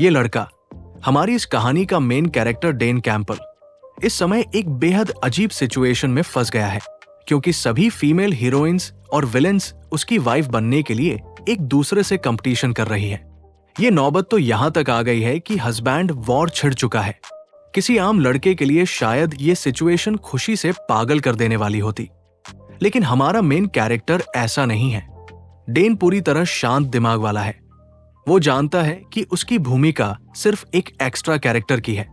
ये लड़का, हमारी इस कहानी का मेन कैरेक्टर डेन कैंपबेल, इस समय एक बेहद अजीब सिचुएशन में फंस गया है, क्योंकि सभी फीमेल हीरोइंस और विलेंस उसकी वाइफ बनने के लिए एक दूसरे से कंपटीशन कर रही है। ये नौबत तो यहां तक आ गई है कि हस्बैंड वॉर छिड़ चुका है। किसी आम लड़के के लिए शायद ये सिचुएशन खुशी से पागल कर देने वाली होती, लेकिन हमारा मेन कैरेक्टर ऐसा नहीं है। डेन पूरी तरह शांत दिमाग वाला है। वो जानता है कि उसकी भूमिका सिर्फ एक एक्स्ट्रा कैरेक्टर की है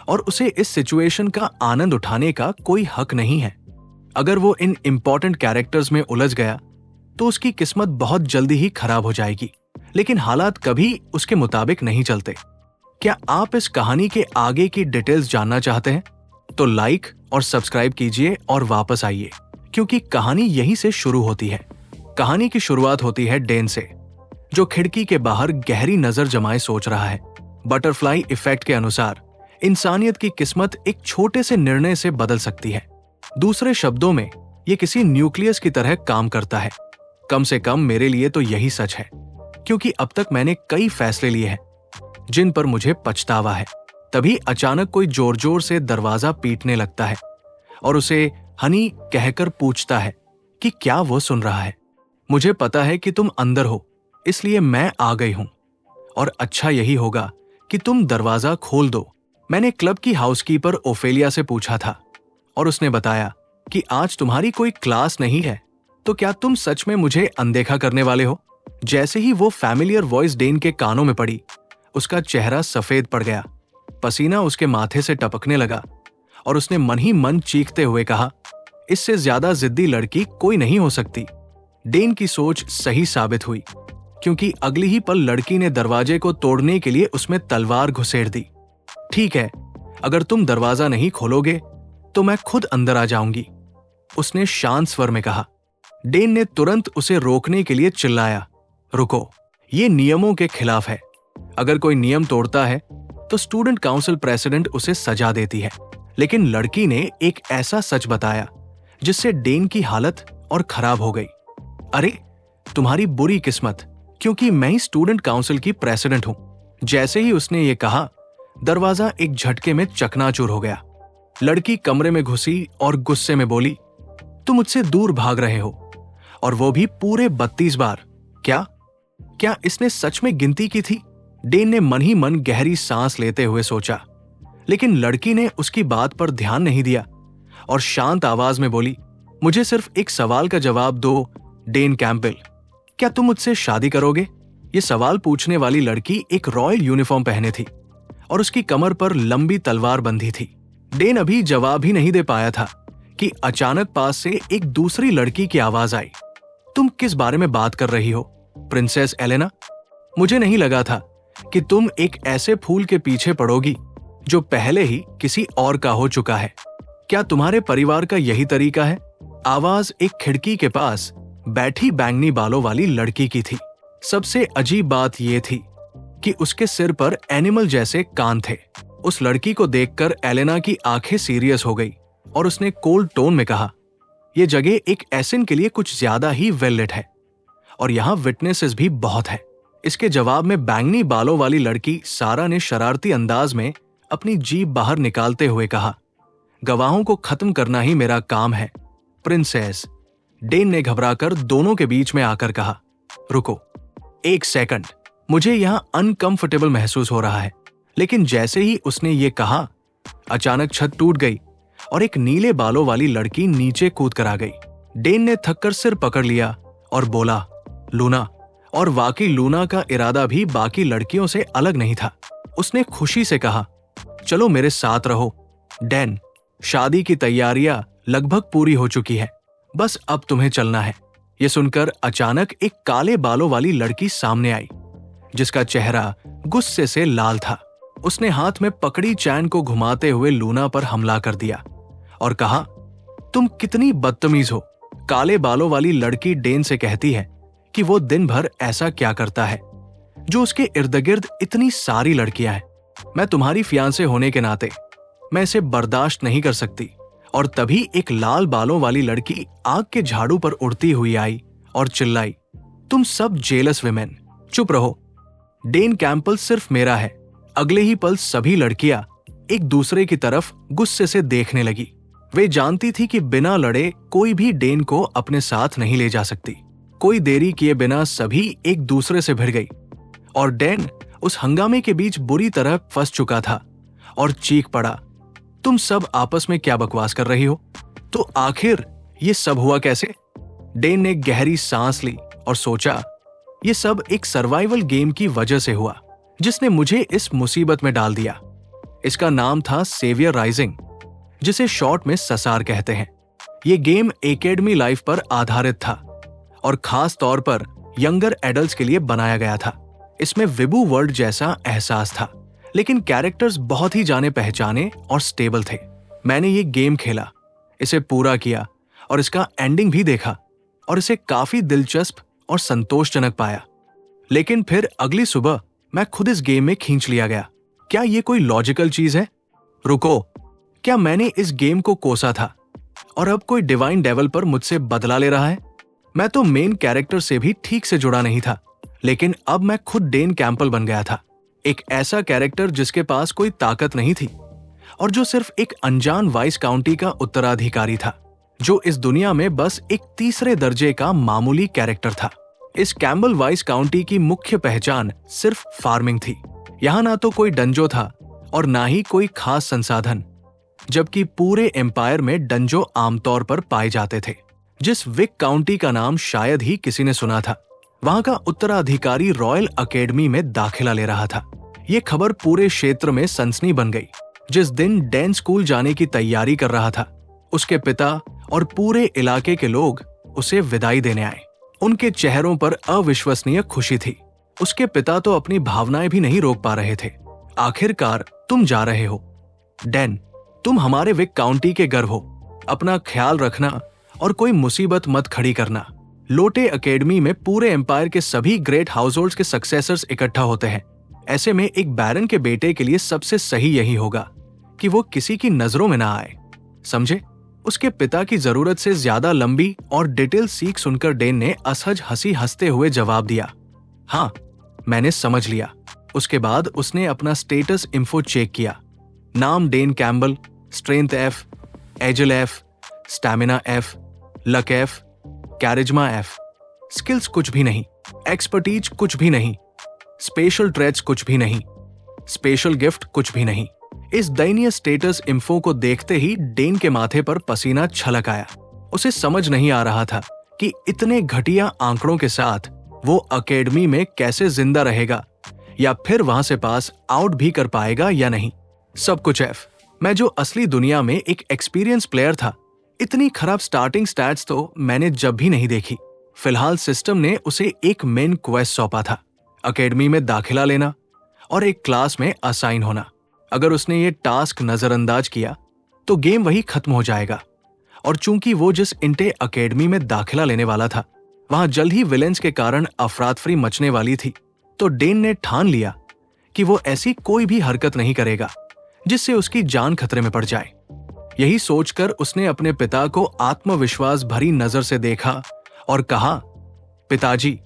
और उसे इस सिचुएशन का आनंद उठाने का कोई हक नहीं है। अगर वो इन इंपॉर्टेंट कैरेक्टर्स में उलझ गया तो उसकी किस्मत बहुत जल्दी ही खराब हो जाएगी, लेकिन हालात कभी उसके मुताबिक नहीं चलते। क्या आप इस कहानी के आगे की डिटेल्स जानना चाहते हैं? तो लाइक और सब्सक्राइब कीजिए और वापस आइए, क्योंकि कहानी यहीं से शुरू होती है। कहानी की शुरुआत होती है डेन से, जो खिड़की के बाहर गहरी नजर जमाए सोच रहा है। बटरफ्लाई इफेक्ट के अनुसार इंसानियत की किस्मत एक छोटे से निर्णय से बदल सकती है। दूसरे शब्दों में, ये किसी न्यूक्लियस की तरह काम करता है। कम से कम मेरे लिए तो यही सच है, क्योंकि अब तक मैंने कई फैसले लिए हैं जिन पर मुझे पछतावा है। तभी अचानक कोई जोर जोर से दरवाजा पीटने लगता है और उसे हनी कहकर पूछता है कि क्या वो सुन रहा है। मुझे पता है कि तुम अंदर हो, इसलिए मैं आ गई हूं, और अच्छा यही होगा कि तुम दरवाजा खोल दो। मैंने क्लब की हाउसकीपर ओफेलिया से पूछा था और उसने बताया कि आज तुम्हारी कोई क्लास नहीं है, तो क्या तुम सच में मुझे अनदेखा करने वाले हो? जैसे ही वो फैमिलियर वॉइस डेन के कानों में पड़ी, उसका चेहरा सफेद पड़ गया, पसीना उसके माथे से टपकने लगा और उसने मन ही मन चीखते हुए कहा, इससे ज्यादा जिद्दी लड़की कोई नहीं हो सकती। डेन की सोच सही साबित हुई, क्योंकि अगली ही पल लड़की ने दरवाजे को तोड़ने के लिए उसमें तलवार घुसेड़ दी। ठीक है, अगर तुम दरवाजा नहीं खोलोगे तो मैं खुद अंदर आ जाऊंगी, उसने शांत स्वर में कहा। डेन ने तुरंत उसे रोकने के लिए चिल्लाया, रुको, ये नियमों के खिलाफ है। अगर कोई नियम तोड़ता है तो स्टूडेंट काउंसिल प्रेसिडेंट उसे सजा देती है। लेकिन लड़की ने एक ऐसा सच बताया जिससे डेन की हालत और खराब हो गई। अरे, तुम्हारी बुरी किस्मत, क्योंकि मैं ही स्टूडेंट काउंसिल की प्रेसिडेंट हूं। जैसे ही उसने ये कहा, दरवाजा एक झटके में चकनाचूर हो गया। लड़की कमरे में घुसी और गुस्से में बोली, तुम मुझसे दूर भाग रहे हो, और वो भी पूरे 32 बार। क्या इसने सच में गिनती की थी? डेन ने मन ही मन गहरी सांस लेते हुए सोचा, लेकिन लड़की ने उसकी बात पर ध्यान नहीं दिया और शांत आवाज में बोली, मुझे सिर्फ एक सवाल का जवाब दो, डेन कैंपबेल, क्या तुम मुझसे शादी करोगे? ये सवाल पूछने वाली लड़की एक रॉयल यूनिफॉर्म पहने थी और उसकी कमर पर लंबी तलवार बंधी थी। डेन अभी जवाब ही नहीं दे पाया था कि अचानक पास से एक दूसरी लड़की की आवाज आई, तुम किस बारे में बात कर रही हो, प्रिंसेस एलेना? मुझे नहीं लगा था कि तुम एक ऐसे फूल के पीछे पड़ोगी जो पहले ही किसी और का हो चुका है। क्या तुम्हारे परिवार का यही तरीका है? आवाज एक खिड़की के पास बैठी बैंगनी बालों वाली लड़की की थी। सबसे अजीब बात यह थी कि उसके सिर पर एनिमल जैसे कान थे। उस लड़की को देखकर एलेना की आंखें सीरियस हो गई और उसने कोल्ड टोन में कहा, यह जगह एक एसिन के लिए कुछ ज्यादा ही वेल लिट है और यहाँ विटनेसेस भी बहुत है। इसके जवाब में बैंगनी बालों वाली लड़की सारा ने शरारती अंदाज में अपनी जीभ बाहर निकालते हुए कहा, गवाहों को खत्म करना ही मेरा काम है, प्रिंसेस। डेन ने घबराकर दोनों के बीच में आकर कहा, रुको एक सेकंड, मुझे यहाँ अनकंफर्टेबल महसूस हो रहा है। लेकिन जैसे ही उसने ये कहा, अचानक छत टूट गई और एक नीले बालों वाली लड़की नीचे कूद कर आ गई। डेन ने थककर सिर पकड़ लिया और बोला, लूना। और वाकई लूना का इरादा भी बाकी लड़कियों से अलग नहीं था। उसने खुशी से कहा, चलो मेरे साथ रहो डैन, शादी की तैयारियां लगभग पूरी हो चुकी है, बस अब तुम्हें चलना है। यह सुनकर अचानक एक काले बालों वाली लड़की सामने आई, जिसका चेहरा गुस्से से लाल था। उसने हाथ में पकड़ी चैन को घुमाते हुए लूना पर हमला कर दिया और कहा, तुम कितनी बदतमीज हो। काले बालों वाली लड़की डेन से कहती है कि वो दिन भर ऐसा क्या करता है जो उसके इर्द गिर्द इतनी सारी लड़कियां हैं। मैं तुम्हारी फियांसे होने के नाते मैं इसे बर्दाश्त नहीं कर सकती। और तभी एक लाल बालों वाली लड़की आग के झाड़ू पर उड़ती हुई आई और चिल्लाई, तुम सब जेलस विमेन, चुप रहो। डेन कैंपबेल सिर्फ मेरा है अगले ही पल सभी लड़कियां एक दूसरे की तरफ गुस्से से देखने लगी। वे जानती थी कि बिना लड़े कोई भी डेन को अपने साथ नहीं ले जा सकती। कोई देरी किए बिना सभी एक दूसरे से भिड़ गई और डेन उस हंगामे के बीच बुरी तरह फंस चुका था और चीख पड़ा, तुम सब आपस में क्या बकवास कर रही हो? तो आखिर ये सब हुआ कैसे? डेन ने गहरी सांस ली और सोचा, ये सब एक सर्वाइवल गेम की वजह से हुआ जिसने मुझे इस मुसीबत में डाल दिया। इसका नाम था सेवियर राइजिंग, जिसे शॉर्ट में ससार कहते हैं। ये गेम एकेडमी लाइफ पर आधारित था और खास तौर पर यंगर एडल्ट्स के लिए बनाया गया था। इसमें विबू वर्ल्ड जैसा एहसास था, लेकिन कैरेक्टर्स बहुत ही जाने पहचाने और स्टेबल थे। मैंने ये गेम खेला, इसे पूरा किया और इसका एंडिंग भी देखा और इसे काफी दिलचस्प और संतोषजनक पाया। लेकिन फिर अगली सुबह मैं खुद इस गेम में खींच लिया गया। क्या ये कोई लॉजिकल चीज है? रुको, क्या मैंने इस गेम को कोसा था और अब कोई डिवाइन डेवल पर मुझसे बदला ले रहा है? मैं तो मेन कैरेक्टर से भी ठीक से जुड़ा नहीं था, लेकिन अब मैं खुद डेन कैंपल बन गया था। एक ऐसा कैरेक्टर जिसके पास कोई ताकत नहीं थी और जो सिर्फ एक अनजान वाइस काउंटी का उत्तराधिकारी था, जो इस दुनिया में बस एक तीसरे दर्जे का मामूली कैरेक्टर था। इस कैम्बल वाइस काउंटी की मुख्य पहचान सिर्फ फार्मिंग थी। यहाँ ना तो कोई डंजो था और ना ही कोई खास संसाधन, जबकि पूरे एम्पायर में डंजो आमतौर पर पाए जाते थे। जिस विक काउंटी का नाम शायद ही किसी ने सुना था, वहां का उत्तराधिकारी रॉयल अकेडमी में दाखिला ले रहा था। ये खबर पूरे क्षेत्र में सनसनी बन गई। जिस दिन डेन स्कूल जाने की तैयारी कर रहा था, उसके पिता और पूरे इलाके के लोग उसे विदाई देने आए। उनके चेहरों पर अविश्वसनीय खुशी थी। उसके पिता तो अपनी भावनाएं भी नहीं रोक पा रहे थे। आखिरकार तुम जा रहे हो डेन, तुम हमारे विक काउंटी के गर्व हो। अपना ख्याल रखना और कोई मुसीबत मत खड़ी करना। लोटे एकेडमी में पूरे एम्पायर के सभी ग्रेट हाउसहोल्ड्स के सक्सेसर्स इकट्ठा होते हैं। ऐसे में एक बैरन के बेटे के लिए सबसे सही यही होगा कि वो किसी की नजरों में ना आए, समझे? उसके पिता की जरूरत से ज्यादा लंबी और डिटेल सीख सुनकर डेन ने असहज हंसी हंसते हुए जवाब दिया, हाँ मैंने समझ लिया। उसके बाद उसने अपना स्टेटस इंफो चेक किया। नाम डेन कैम्बल, स्ट्रेंथ F, एजल F, stamina F, luck F, charisma F, skills कुछ भी नहीं, एक्सपर्टीज कुछ भी नहीं, स्पेशल ट्रेट्स कुछ भी नहीं, स्पेशल गिफ्ट कुछ भी नहीं। इस दयनीय स्टेटस इंफो को देखते ही डेन के माथे पर पसीना छलक आया। उसे समझ नहीं आ रहा था कि इतने घटिया आंकड़ों के साथ वो एकेडमी में कैसे जिंदा रहेगा या फिर वहां से पास आउट भी कर पाएगा या नहीं। सब कुछ F। मैं जो असली दुनिया में एक एक्सपीरियंस प्लेयर था, इतनी खराब स्टार्टिंग स्टैट्स तो मैंने जब भी नहीं देखी। फिलहाल सिस्टम ने उसे एक मेन क्वेस्ट सौंपा था, एकेडमी में दाखिला लेना और एक क्लास में असाइन होना। अगर उसने ये टास्क नजरअंदाज किया तो गेम वही खत्म हो जाएगा। और चूंकि वो जिस इंटे एकेडमी में दाखिला लेने वाला था, वहां जल्द ही विलेंस के कारण अफरातफरी मचने वाली थी, तो डेन ने ठान लिया कि वो ऐसी कोई भी हरकत नहीं करेगा जिससे उसकी जान खतरे में पड़ जाए। यही सोचकर उसने अपने पिता को आत्मविश्वास भरी नजर से देखा और कहा, पिताजी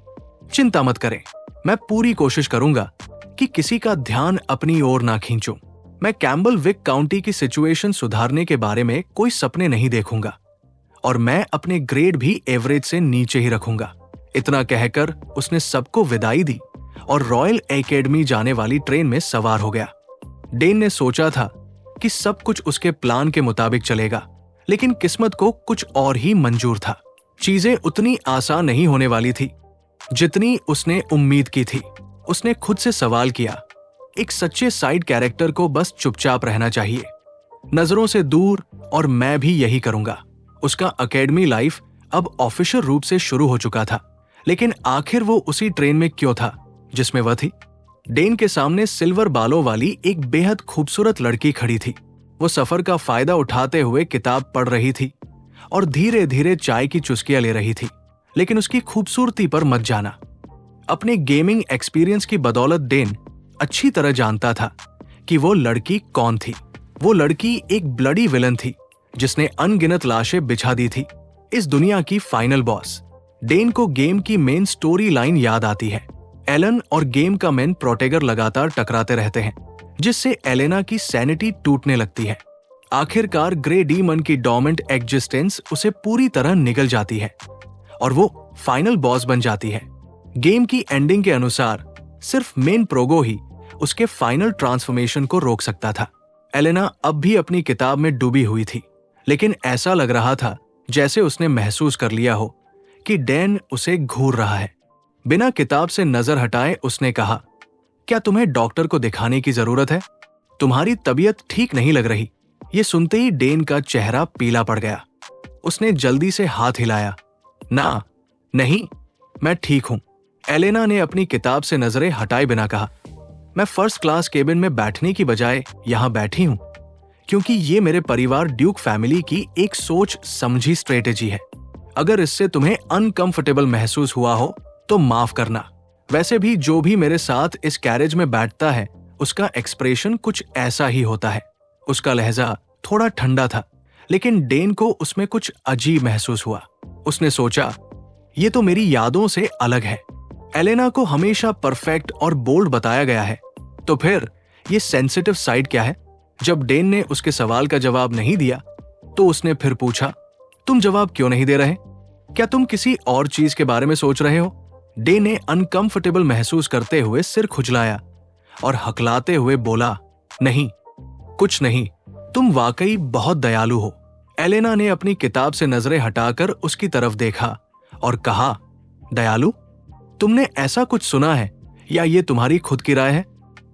चिंता मत करें, मैं पूरी कोशिश करूंगा कि किसी का ध्यान अपनी ओर ना खींचूं। मैं कैम्बल विक काउंटी की सिचुएशन सुधारने के बारे में कोई सपने नहीं देखूंगा और मैं अपने ग्रेड भी एवरेज से नीचे ही रखूंगा। इतना कहकर उसने सबको विदाई दी और रॉयल एकेडमी जाने वाली ट्रेन में सवार हो गया। डेन ने सोचा था कि सब कुछ उसके प्लान के मुताबिक चलेगा, लेकिन किस्मत को कुछ और ही मंजूर था। चीजें उतनी आसान नहीं होने वाली थी जितनी उसने उम्मीद की थी। उसने खुद से सवाल किया, एक सच्चे साइड कैरेक्टर को बस चुपचाप रहना चाहिए, नजरों से दूर, और मैं भी यही करूंगा। उसका एकेडमी लाइफ अब ऑफिशियल रूप से शुरू हो चुका था, लेकिन आखिर वो उसी ट्रेन में क्यों था जिसमें वह थी? डेन के सामने सिल्वर बालों वाली एक बेहद खूबसूरत लड़की खड़ी थी। वो सफर का फायदा उठाते हुए किताब पढ़ रही थी और धीरे धीरे चाय की चुस्कियां ले रही थी। लेकिन उसकी खूबसूरती पर मत जाना। अपने गेमिंग एक्सपीरियंस की बदौलत डेन अच्छी तरह जानता था कि वो लड़की कौन थी। वो लड़की एक ब्लडी विलन थी जिसने अनगिनत लाशें बिछा दी थी। इस दुनिया की फाइनल बॉस। डेन को गेम की मेन स्टोरी लाइन याद आती है। एलन और गेम का मेन प्रोटेगर लगातार टकराते रहते हैं, जिससे एलेना की सैनिटी टूटने लगती है। आखिरकार ग्रे डीमन की डोमेंट एग्जिस्टेंस उसे पूरी तरह निगल जाती है और वो फाइनल बॉस बन जाती है। गेम की एंडिंग के अनुसार सिर्फ मेन प्रोगो ही उसके फाइनल ट्रांसफॉर्मेशन को रोक सकता था। एलेना अब भी अपनी किताब में डूबी हुई थी, लेकिन ऐसा लग रहा था जैसे उसने महसूस कर लिया हो कि डैन उसे घूर रहा है। बिना किताब से नजर हटाए उसने कहा, क्या तुम्हें डॉक्टर को दिखाने की जरूरत है? तुम्हारी तबीयत ठीक नहीं लग रही। ये सुनते ही डेन का चेहरा पीला पड़ गया। उसने जल्दी से हाथ हिलाया। ना, नहीं, मैं ठीक हूं। एलेना ने अपनी किताब से नजरें हटाए बिना कहा, मैं फर्स्ट क्लास केबिन में बैठने की बजाय यहां बैठी हूं क्योंकि ये मेरे परिवार ड्यूक फैमिली की एक सोच समझी स्ट्रेटेजी है। अगर इससे तुम्हें अनकंफर्टेबल महसूस हुआ हो तो माफ करना। वैसे भी जो भी मेरे साथ इस कैरेज में बैठता है उसका एक्सप्रेशन कुछ ऐसा ही होता है। उसका लहजा थोड़ा ठंडा था, लेकिन डेन को उसमें कुछ अजीब महसूस हुआ। उसने सोचा, ये तो मेरी यादों से अलग है। एलेना को हमेशा परफेक्ट और बोल्ड बताया गया है, तो फिर ये सेंसिटिव साइड क्या है? जब डेन ने उसके सवाल का जवाब नहीं दिया तो उसने फिर पूछा, तुम जवाब क्यों नहीं दे रहे? क्या तुम किसी और चीज के बारे में सोच रहे हो? डेन ने अनकंफर्टेबल महसूस करते हुए सिर खुजलाया और हकलाते हुए बोला, नहीं, कुछ नहीं, तुम वाकई बहुत दयालु हो। एलेना ने अपनी किताब से नजरें हटाकर उसकी तरफ देखा और कहा, दयालु? तुमने ऐसा कुछ सुना है या ये तुम्हारी खुद की राय है?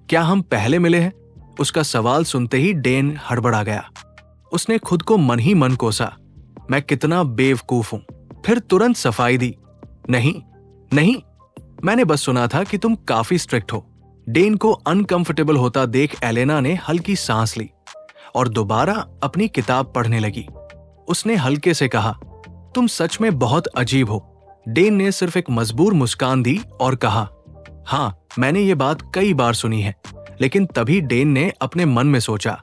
क्या हम पहले मिले हैं? उसका सवाल सुनते ही डेन हड़बड़ा गया। उसने खुद को मन ही मन कोसा, मैं कितना बेवकूफ हूं। फिर तुरंत सफाई दी, नहीं नहीं, मैंने बस सुना था कि तुम काफी स्ट्रिक्ट हो। डेन को अनकंफर्टेबल होता देख एलेना ने हल्की सांस ली और दोबारा अपनी किताब पढ़ने लगी। उसने हल्के से कहा, तुम सच में बहुत अजीब हो। डेन ने सिर्फ एक मजबूर मुस्कान दी और कहा, हाँ, मैंने ये बात कई बार सुनी है। लेकिन तभी डेन ने अपने मन में सोचा,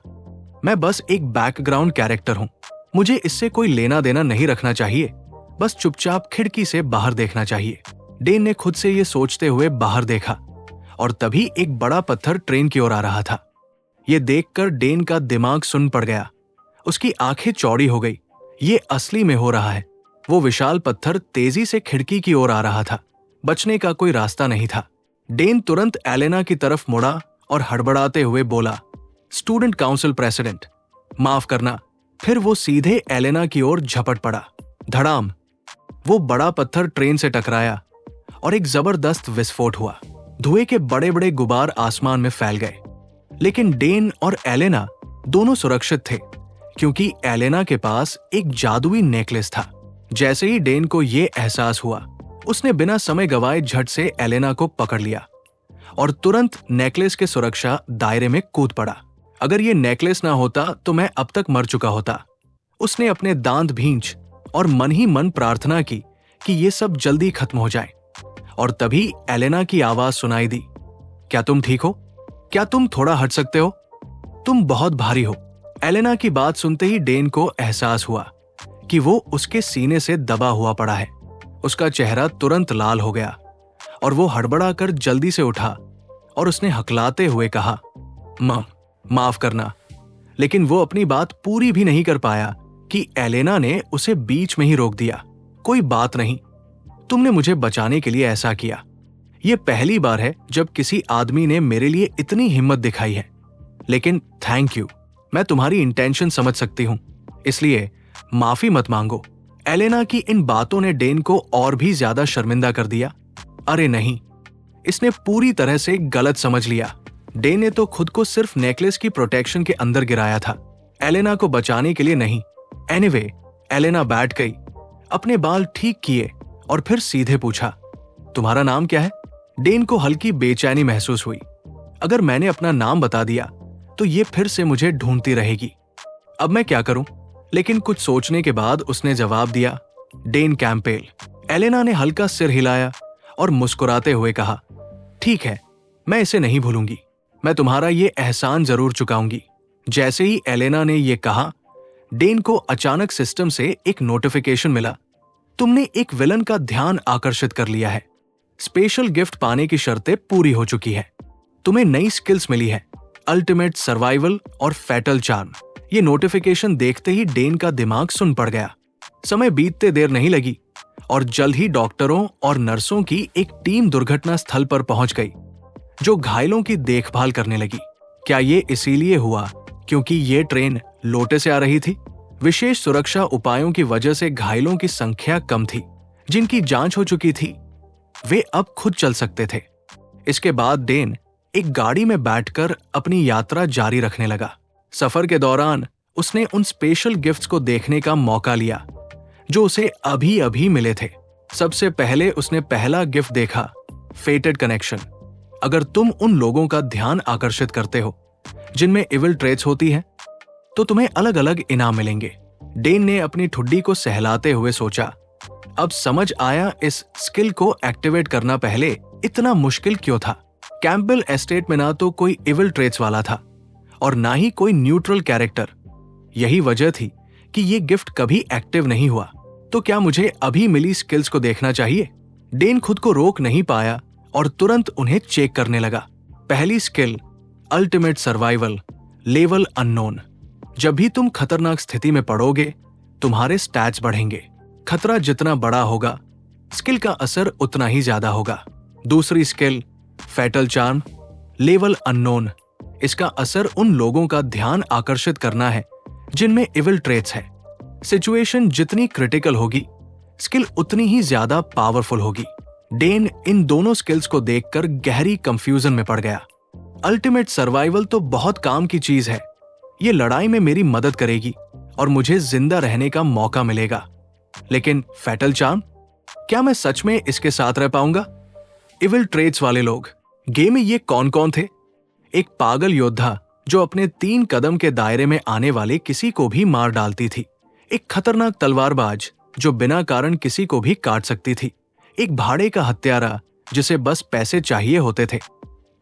मैं बस एक बैकग्राउंड कैरेक्टर हूं, मुझे इससे कोई लेना देना नहीं रखना चाहिए, बस चुपचाप खिड़की से बाहर देखना चाहिए। डेन ने खुद से ये सोचते हुए बाहर देखा और तभी एक बड़ा पत्थर ट्रेन की ओर आ रहा था। ये देखकर डेन का दिमाग सुन पड़ गया। उसकी आंखें चौड़ी हो गई। ये असली में हो रहा है। वो विशाल पत्थर तेजी से खिड़की की ओर आ रहा था। बचने का कोई रास्ता नहीं था। डेन तुरंत एलेना की तरफ मुड़ा और हड़बड़ाते हुए बोला, स्टूडेंट काउंसिल प्रेसिडेंट, माफ करना। फिर वो सीधे एलेना की ओर झपट पड़ा। धड़ाम! वो बड़ा पत्थर ट्रेन से टकराया और एक जबरदस्त विस्फोट हुआ। धुएं के बड़े बड़े गुबार आसमान में फैल गए। लेकिन डेन और एलेना दोनों सुरक्षित थे क्योंकि एलेना के पास एक जादुई नेकलेस था। जैसे ही डेन को ये एहसास हुआ, उसने बिना समय गवाए झट से एलेना को पकड़ लिया और तुरंत नेकलेस के सुरक्षा दायरे में कूद पड़ा। अगर ये नेकलेस ना होता तो मैं अब तक मर चुका होता। उसने अपने दांत भींच और मन ही मन प्रार्थना की कि ये सब जल्दी खत्म हो जाए। और तभी एलेना की आवाज सुनाई दी, क्या तुम ठीक हो? क्या तुम थोड़ा हट सकते हो? तुम बहुत भारी हो। एलेना की बात सुनते ही डेन को एहसास हुआ कि वो उसके सीने से दबा हुआ पड़ा है। उसका चेहरा तुरंत लाल हो गया और वो हड़बड़ा कर जल्दी से उठा और उसने हकलाते हुए कहा, माफ करना। लेकिन वो अपनी बात पूरी भी नहीं कर पाया कि एलेना ने उसे बीच में ही रोक दिया। कोई बात नहीं, तुमने मुझे बचाने के लिए ऐसा किया। ये पहली बार है जब किसी आदमी ने मेरे लिए इतनी हिम्मत दिखाई है। लेकिन थैंक यू। मैं तुम्हारी इंटेंशन समझ सकती हूं, इसलिए माफी मत मांगो। एलेना की इन बातों ने डेन को और भी ज्यादा शर्मिंदा कर दिया। अरे नहीं, इसने पूरी तरह से गलत समझ लिया। डेन ने तो खुद को सिर्फ नेकलेस की प्रोटेक्शन के अंदर गिराया था, एलेना को बचाने के लिए नहीं। एनीवे, एलेना बैठ गई, अपने बाल ठीक किए और फिर सीधे पूछा, तुम्हारा नाम क्या है? डेन को हल्की बेचैनी महसूस हुई। अगर मैंने अपना नाम बता दिया तो ये फिर से मुझे ढूंढती रहेगी। अब मैं क्या करूं? लेकिन कुछ सोचने के बाद उसने जवाब दिया, डेन कैंपेल। एलेना ने हल्का सिर हिलाया और मुस्कुराते हुए कहा, ठीक है, मैं इसे नहीं भूलूंगी। मैं तुम्हारा ये एहसान जरूर चुकाऊंगी। जैसे ही एलेना ने यह कहा, डेन को अचानक सिस्टम से एक नोटिफिकेशन मिला, तुमने एक विलन का ध्यान आकर्षित कर लिया है। स्पेशल गिफ्ट पाने की शर्तें पूरी हो चुकी है। तुम्हें नई स्किल्स मिली है, अल्टीमेट सर्वाइवल और फैटल चार्म। ये नोटिफिकेशन देखते ही डेन का दिमाग सुन पड़ गया। समय बीतते देर नहीं लगी और जल्द ही डॉक्टरों और नर्सों की एक टीम दुर्घटना स्थल पर पहुंच गई, जो घायलों की देखभाल करने लगी। क्या ये इसीलिए हुआ क्योंकि ये ट्रेन लोटे से आ रही थी? विशेष सुरक्षा उपायों की वजह से घायलों की संख्या कम थी। जिनकी जांच हो चुकी थी वे अब खुद चल सकते थे। इसके बाद डेन एक गाड़ी में बैठकर अपनी यात्रा जारी रखने लगा। सफर के दौरान उसने उन स्पेशल गिफ्ट्स को देखने का मौका लिया जो उसे अभी अभी मिले थे। सबसे पहले उसने पहला गिफ्ट देखा, फेटेड कनेक्शन। अगर तुम उन लोगों का ध्यान आकर्षित करते हो जिनमें इविल ट्रेट्स होती हैं, तो तुम्हें अलग अलग इनाम मिलेंगे। डेन ने अपनी ठुड्डी को सहलाते हुए सोचा, अब समझ आया इस स्किल को एक्टिवेट करना पहले इतना मुश्किल क्यों था। कैंपबेल एस्टेट में ना तो कोई इविल ट्रेट्स वाला था और ना ही कोई न्यूट्रल कैरेक्टर। यही वजह थी कि ये गिफ्ट कभी एक्टिव नहीं हुआ। तो क्या मुझे अभी मिली स्किल्स को देखना चाहिए? डेन खुद को रोक नहीं पाया और तुरंत उन्हें चेक करने लगा। पहली skill, ultimate survival, level unknown. जब भी तुम खतरनाक स्थिति में पड़ोगे, तुम्हारे स्टैट्स बढ़ेंगे। खतरा जितना बड़ा होगा, स्किल का असर उतना ही ज्यादा होगा। दूसरी skill, fatal charm, level unknown. इसका असर उन लोगों का ध्यान आकर्षित करना है जिनमें इविल ट्रेट्स है। सिचुएशन जितनी क्रिटिकल होगी, स्किल उतनी ही ज्यादा पावरफुल होगी। डेन इन दोनों स्किल्स को देखकर गहरी कंफ्यूजन में पड़ गया। अल्टीमेट सर्वाइवल तो बहुत काम की चीज है। ये लड़ाई में मेरी मदद करेगी और मुझे जिंदा रहने का मौका मिलेगा। लेकिन फैटल चार्म, क्या मैं सच में इसके साथ रह पाऊंगा? इविल ट्रेट्स वाले लोग, गेम में ये कौन कौन थे? एक पागल योद्धा जो अपने 3 कदम के दायरे में आने वाले किसी को भी मार डालती थी। एक खतरनाक तलवारबाज जो बिना कारण किसी को भी काट सकती थी। एक भाड़े का हत्यारा जिसे बस पैसे चाहिए होते थे,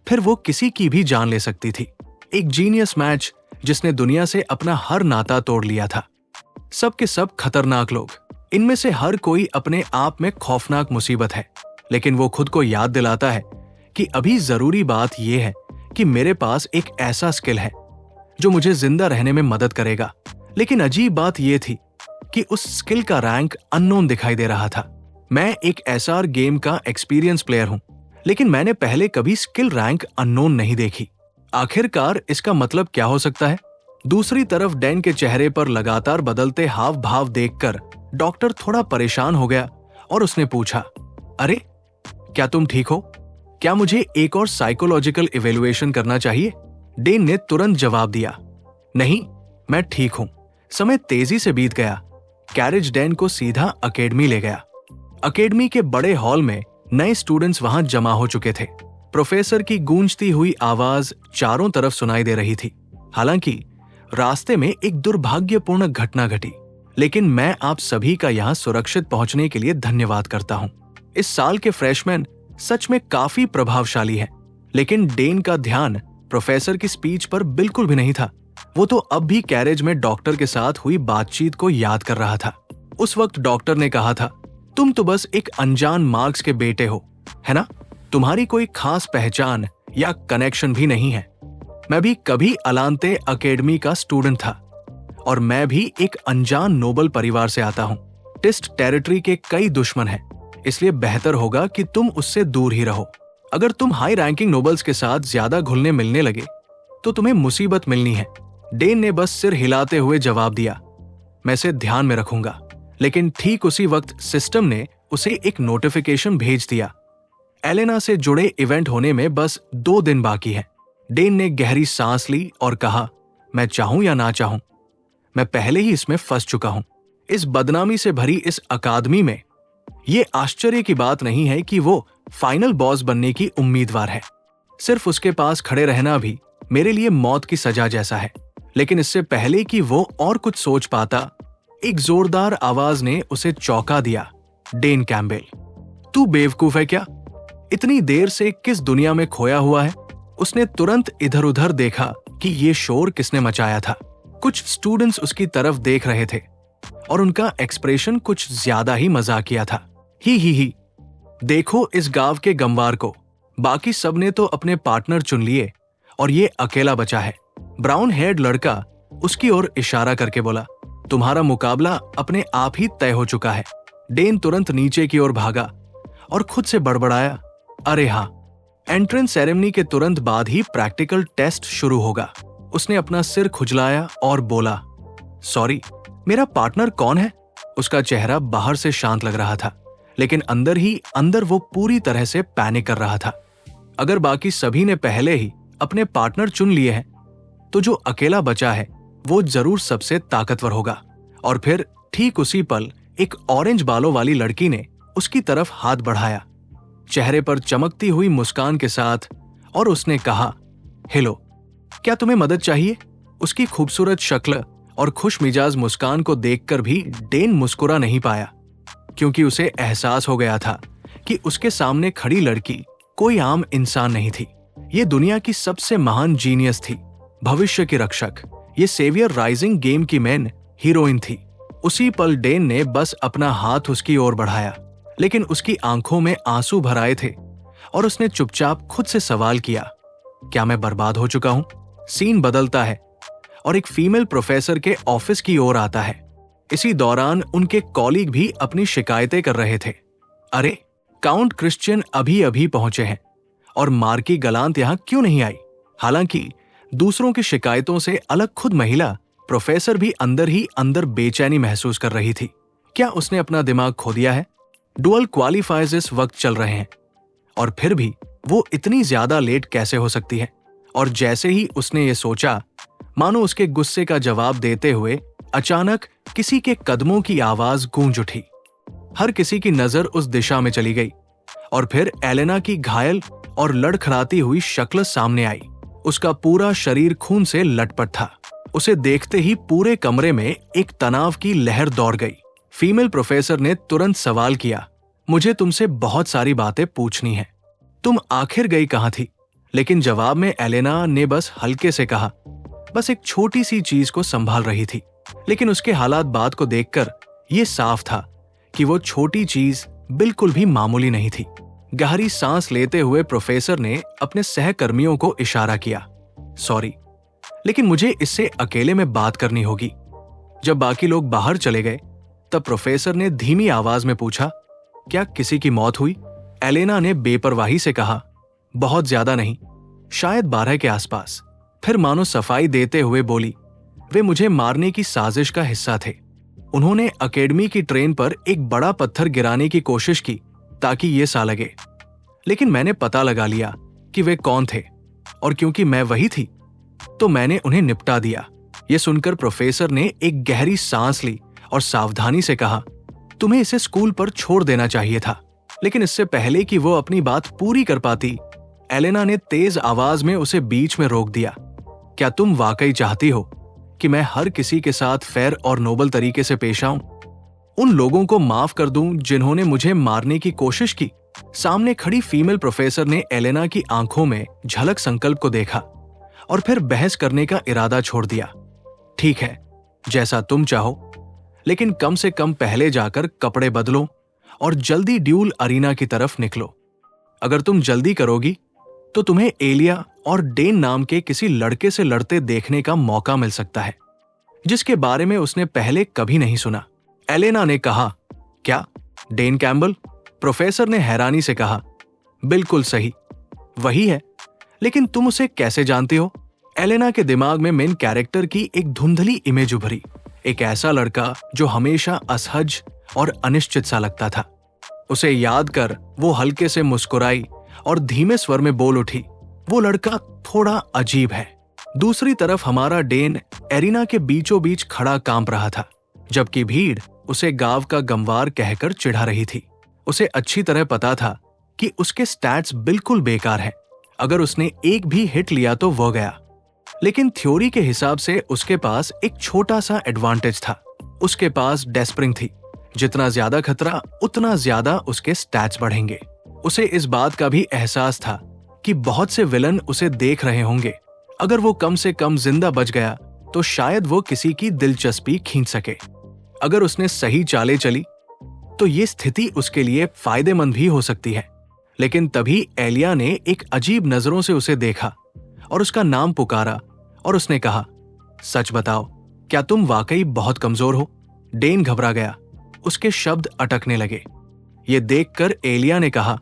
फिर वो किसी की भी जान ले सकती थी। एक जीनियस मैच जिसने दुनिया से अपना हर नाता तोड़ लिया था। सब के सब खतरनाक लोग। इनमें से हर कोई अपने आप में खौफनाक मुसीबत है, लेकिन वो खुद को याद दिलाता है कि अभी जरूरी बात यह है कि मेरे पास एक ऐसा स्किल है जो मुझे जिंदा रहने में मदद करेगा। लेकिन अजीब बात यह थी कि उस स्किल का रैंक अननोन दिखाई दे रहा था। मैं एक एसआर गेम का एक्सपीरियंस प्लेयर हूं, लेकिन मैंने पहले कभी स्किल रैंक अननोन नहीं देखी। आखिरकार इसका मतलब क्या हो सकता है? दूसरी तरफ डैन के चेहरे पर लगातार बदलते हाव भाव देखकर डॉक्टर थोड़ा परेशान हो गया और उसने पूछा, अरे क्या तुम ठीक हो? क्या मुझे एक और साइकोलॉजिकल इवेल्युएशन करना चाहिए? डेन ने तुरंत जवाब दिया, नहीं, मैं ठीक हूं। समय तेजी से बीत गया। कैरेज डैन को सीधा अकेडमी ले गया। अकेडमी के बड़े हॉल में नए स्टूडेंट्स वहां जमा हो चुके थे। प्रोफेसर की गूंजती हुई आवाज चारों तरफ सुनाई दे रही थी। हालांकि रास्ते में एक दुर्भाग्यपूर्ण घटना घटी, लेकिन मैं आप सभी का यहां सुरक्षित पहुंचने के लिए धन्यवाद करता हूं। इस साल के फ्रेशमैन सच में काफी प्रभावशाली हैं, लेकिन डेन का ध्यान प्रोफेसर की स्पीच पर बिल्कुल भी नहीं था। वो तो अब भी कैरेज में डॉक्टर के साथ हुई बातचीत को याद कर रहा था। उस वक्त डॉक्टर ने कहा था, तुम तो बस एक अनजान मार्क्स के बेटे हो, है ना? तुम्हारी कोई खास पहचान या कनेक्शन भी नहीं है। मैं भी कभी अलांते अकेडमी का स्टूडेंट था और मैं भी एक अनजान नोबल परिवार से आता हूँ। टिस्ट टेरिटरी के कई दुश्मन हैं, इसलिए बेहतर होगा कि तुम उससे दूर ही रहो। अगर तुम हाई रैंकिंग नोबल्स के साथ ज्यादा घुलने मिलने लगे तो तुम्हें मुसीबत मिलनी है। डेन ने बस सिर हिलाते हुए जवाब दिया, मैं इसे ध्यान में रखूंगा। लेकिन ठीक उसी वक्त सिस्टम ने उसे एक नोटिफिकेशन भेज दिया, एलेना से जुड़े इवेंट होने में बस 2 दिन बाकी है। डेन ने गहरी सांस ली और कहा, मैं चाहूं या ना चाहूं, मैं पहले ही इसमें फंस चुका हूं। इस बदनामी से भरी इस अकादमी में ये आश्चर्य की बात नहीं है कि वो फाइनल बॉस बनने की उम्मीदवार है। सिर्फ उसके पास खड़े रहना भी मेरे लिए मौत की सजा जैसा है। लेकिन इससे पहले कि वो और कुछ सोच पाता, एक जोरदार आवाज ने उसे चौंका दिया, डेन कैम्पबेल, तू बेवकूफ है क्या? इतनी देर से किस दुनिया में खोया हुआ है? उसने तुरंत इधर उधर देखा कि ये शोर किसने मचाया था। कुछ स्टूडेंट्स उसकी तरफ देख रहे थे और उनका एक्सप्रेशन कुछ ज्यादा ही मजाकिया था। ही। देखो इस गांव के गंवार को, बाकी सब ने तो अपने पार्टनर चुन लिए और ये अकेला बचा है। ब्राउन हेयर्ड लड़का उसकी ओर इशारा करके बोला, तुम्हारा मुकाबला अपने आप ही तय हो चुका है। डेन तुरंत नीचे की ओर भागा और खुद से बड़बड़ाया, अरे हाँ, एंट्रेंस सेरेमनी के तुरंत बाद ही प्रैक्टिकल टेस्ट शुरू होगा। उसने अपना सिर खुजलाया और बोला, सॉरी, मेरा पार्टनर कौन है? उसका चेहरा बाहर से शांत लग रहा था, लेकिन अंदर ही अंदर वो पूरी तरह से पैनिक कर रहा था। अगर बाकी सभी ने पहले ही अपने पार्टनर चुन लिए हैं, तो जो अकेला बचा है वो जरूर सबसे ताकतवर होगा। और फिर ठीक उसी पल एक ऑरेंज बालों वाली लड़की ने उसकी तरफ हाथ बढ़ाया, चेहरे पर चमकती हुई मुस्कान के साथ, और उसने कहा, हेलो, क्या तुम्हें मदद चाहिए? उसकी खूबसूरत शक्ल और खुश मिजाज मुस्कान को देखकर भी डेन मुस्कुरा नहीं पाया, क्योंकि उसे एहसास हो गया था कि उसके सामने खड़ी लड़की कोई आम इंसान नहीं थी। ये दुनिया की सबसे महान जीनियस थी, भविष्य की रक्षक। ये सेवियर राइजिंग गेम की मेन हीरोइन थी। उसी पल डेन ने बस अपना हाथ उसकी ओर बढ़ाया, लेकिन उसकी आंखों में आंसू भर आए थे और उसने चुपचाप खुद से सवाल किया, क्या मैं बर्बाद हो चुका हूं? सीन बदलता है और एक फीमेल प्रोफेसर के ऑफिस की ओर आता है। इसी दौरान उनके कॉलीग भी अपनी शिकायतें कर रहे थे। अरे, काउंट क्रिश्चियन अभी अभी पहुंचे हैं और मार्की गलांत यहां क्यों नहीं आई? हालांकि दूसरों की शिकायतों से अलग खुद महिला प्रोफेसर भी अंदर ही अंदर बेचैनी महसूस कर रही थी। क्या उसने अपना दिमाग खो दिया है? डुअल क्वालिफायर्स इस वक्त चल रहे हैं और फिर भी वो इतनी ज्यादा लेट कैसे हो सकती है? और जैसे ही उसने ये सोचा, मानो उसके गुस्से का जवाब देते हुए अचानक किसी के कदमों की आवाज गूंज उठी। हर किसी की नजर उस दिशा में चली गई और फिर एलेना की घायल और लड़खड़ाती हुई शक्ल सामने आई। उसका पूरा शरीर खून से लटपट था। उसे देखते ही पूरे कमरे में एक तनाव की लहर दौड़ गई। फीमेल प्रोफेसर ने तुरंत सवाल किया, मुझे तुमसे बहुत सारी बातें पूछनी है। तुम आखिर गई कहां थी? लेकिन जवाब में एलेना ने बस हल्के से कहा, बस एक छोटी सी चीज को संभाल रही थी। लेकिन उसके हालात बात को देखकर यह साफ था कि वो छोटी चीज बिल्कुल भी मामूली नहीं थी। गहरी सांस लेते हुए प्रोफेसर ने अपने सहकर्मियों को इशारा किया, सॉरी, लेकिन मुझे इससे अकेले में बात करनी होगी। जब बाकी लोग बाहर चले गए, तब प्रोफेसर ने धीमी आवाज में पूछा, क्या किसी की मौत हुई? एलेना ने बेपरवाही से कहा, बहुत ज्यादा नहीं, शायद 12 के आसपास। फिर मानो सफाई देते हुए बोली, वे मुझे मारने की साजिश का हिस्सा थे। उन्होंने एकेडमी की ट्रेन पर एक बड़ा पत्थर गिराने की कोशिश की ताकि ये सा लगे, लेकिन मैंने पता लगा लिया कि वे कौन थे, और क्योंकि मैं वही थी तो मैंने उन्हें निपटा दिया। ये सुनकर प्रोफेसर ने एक गहरी सांस ली और सावधानी से कहा, तुम्हें इसे स्कूल पर छोड़ देना चाहिए था। लेकिन इससे पहले कि वो अपनी बात पूरी कर पाती, एलेना ने तेज आवाज में उसे बीच में रोक दिया। क्या तुम वाकई चाहती हो कि मैं हर किसी के साथ फेयर और नोबल तरीके से पेश आऊं? उन लोगों को माफ कर दूं जिन्होंने मुझे मारने की कोशिश की? सामने खड़ी फीमेल प्रोफेसर ने एलेना की आंखों में झलक संकल्प को देखा और फिर बहस करने का इरादा छोड़ दिया। ठीक है, जैसा तुम चाहो, लेकिन कम से कम पहले जाकर कपड़े बदलो और जल्दी ड्यूल अरीना की तरफ निकलो। अगर तुम जल्दी करोगी तो तुम्हें एलिया और डेन नाम के किसी लड़के से लड़ते देखने का मौका मिल सकता है, जिसके बारे में उसने पहले कभी नहीं सुना। एलेना ने कहा, क्या डेन कैम्बल? प्रोफेसर ने हैरानी से कहा, बिल्कुल सही, वही है, लेकिन तुम उसे कैसे जानती हो? एलेना के दिमाग में मेन कैरेक्टर की एक धुंधली इमेज उभरी, एक ऐसा लड़का जो हमेशा असहज और अनिश्चित सा लगता था। उसे याद कर वो हल्के से मुस्कुराई और धीमे स्वर में बोल उठी, वो लड़का थोड़ा अजीब है। दूसरी तरफ हमारा डेन एरिना के बीचों बीच खड़ा कांप रहा था, जबकि भीड़ उसे गांव का गंवार कहकर चिढ़ा रही थी। उसे अच्छी तरह पता था कि उसके स्टैट्स बिल्कुल बेकार हैं। अगर उसने एक भी हिट लिया तो वो गया, लेकिन थ्योरी के हिसाब से उसके पास एक छोटा सा एडवांटेज था। उसके पास डेस्परिंग थी। जितना ज्यादा खतरा, उतना ज्यादा उसके स्टैट्स बढ़ेंगे। उसे इस बात का भी एहसास था कि बहुत से विलन उसे देख रहे होंगे। अगर वो कम से कम जिंदा बच गया तो शायद वो किसी की दिलचस्पी खींच सके। अगर उसने सही चालें चली तो ये स्थिति उसके लिए फायदेमंद भी हो सकती है। लेकिन तभी एलिया ने एक अजीब नजरों से उसे देखा और उसका नाम पुकारा और उसने कहा, सच बताओ, क्या तुम वाकई बहुत कमजोर हो? डेन घबरा गया, उसके शब्द अटकने लगे। ये देखकर एलिया ने कहा,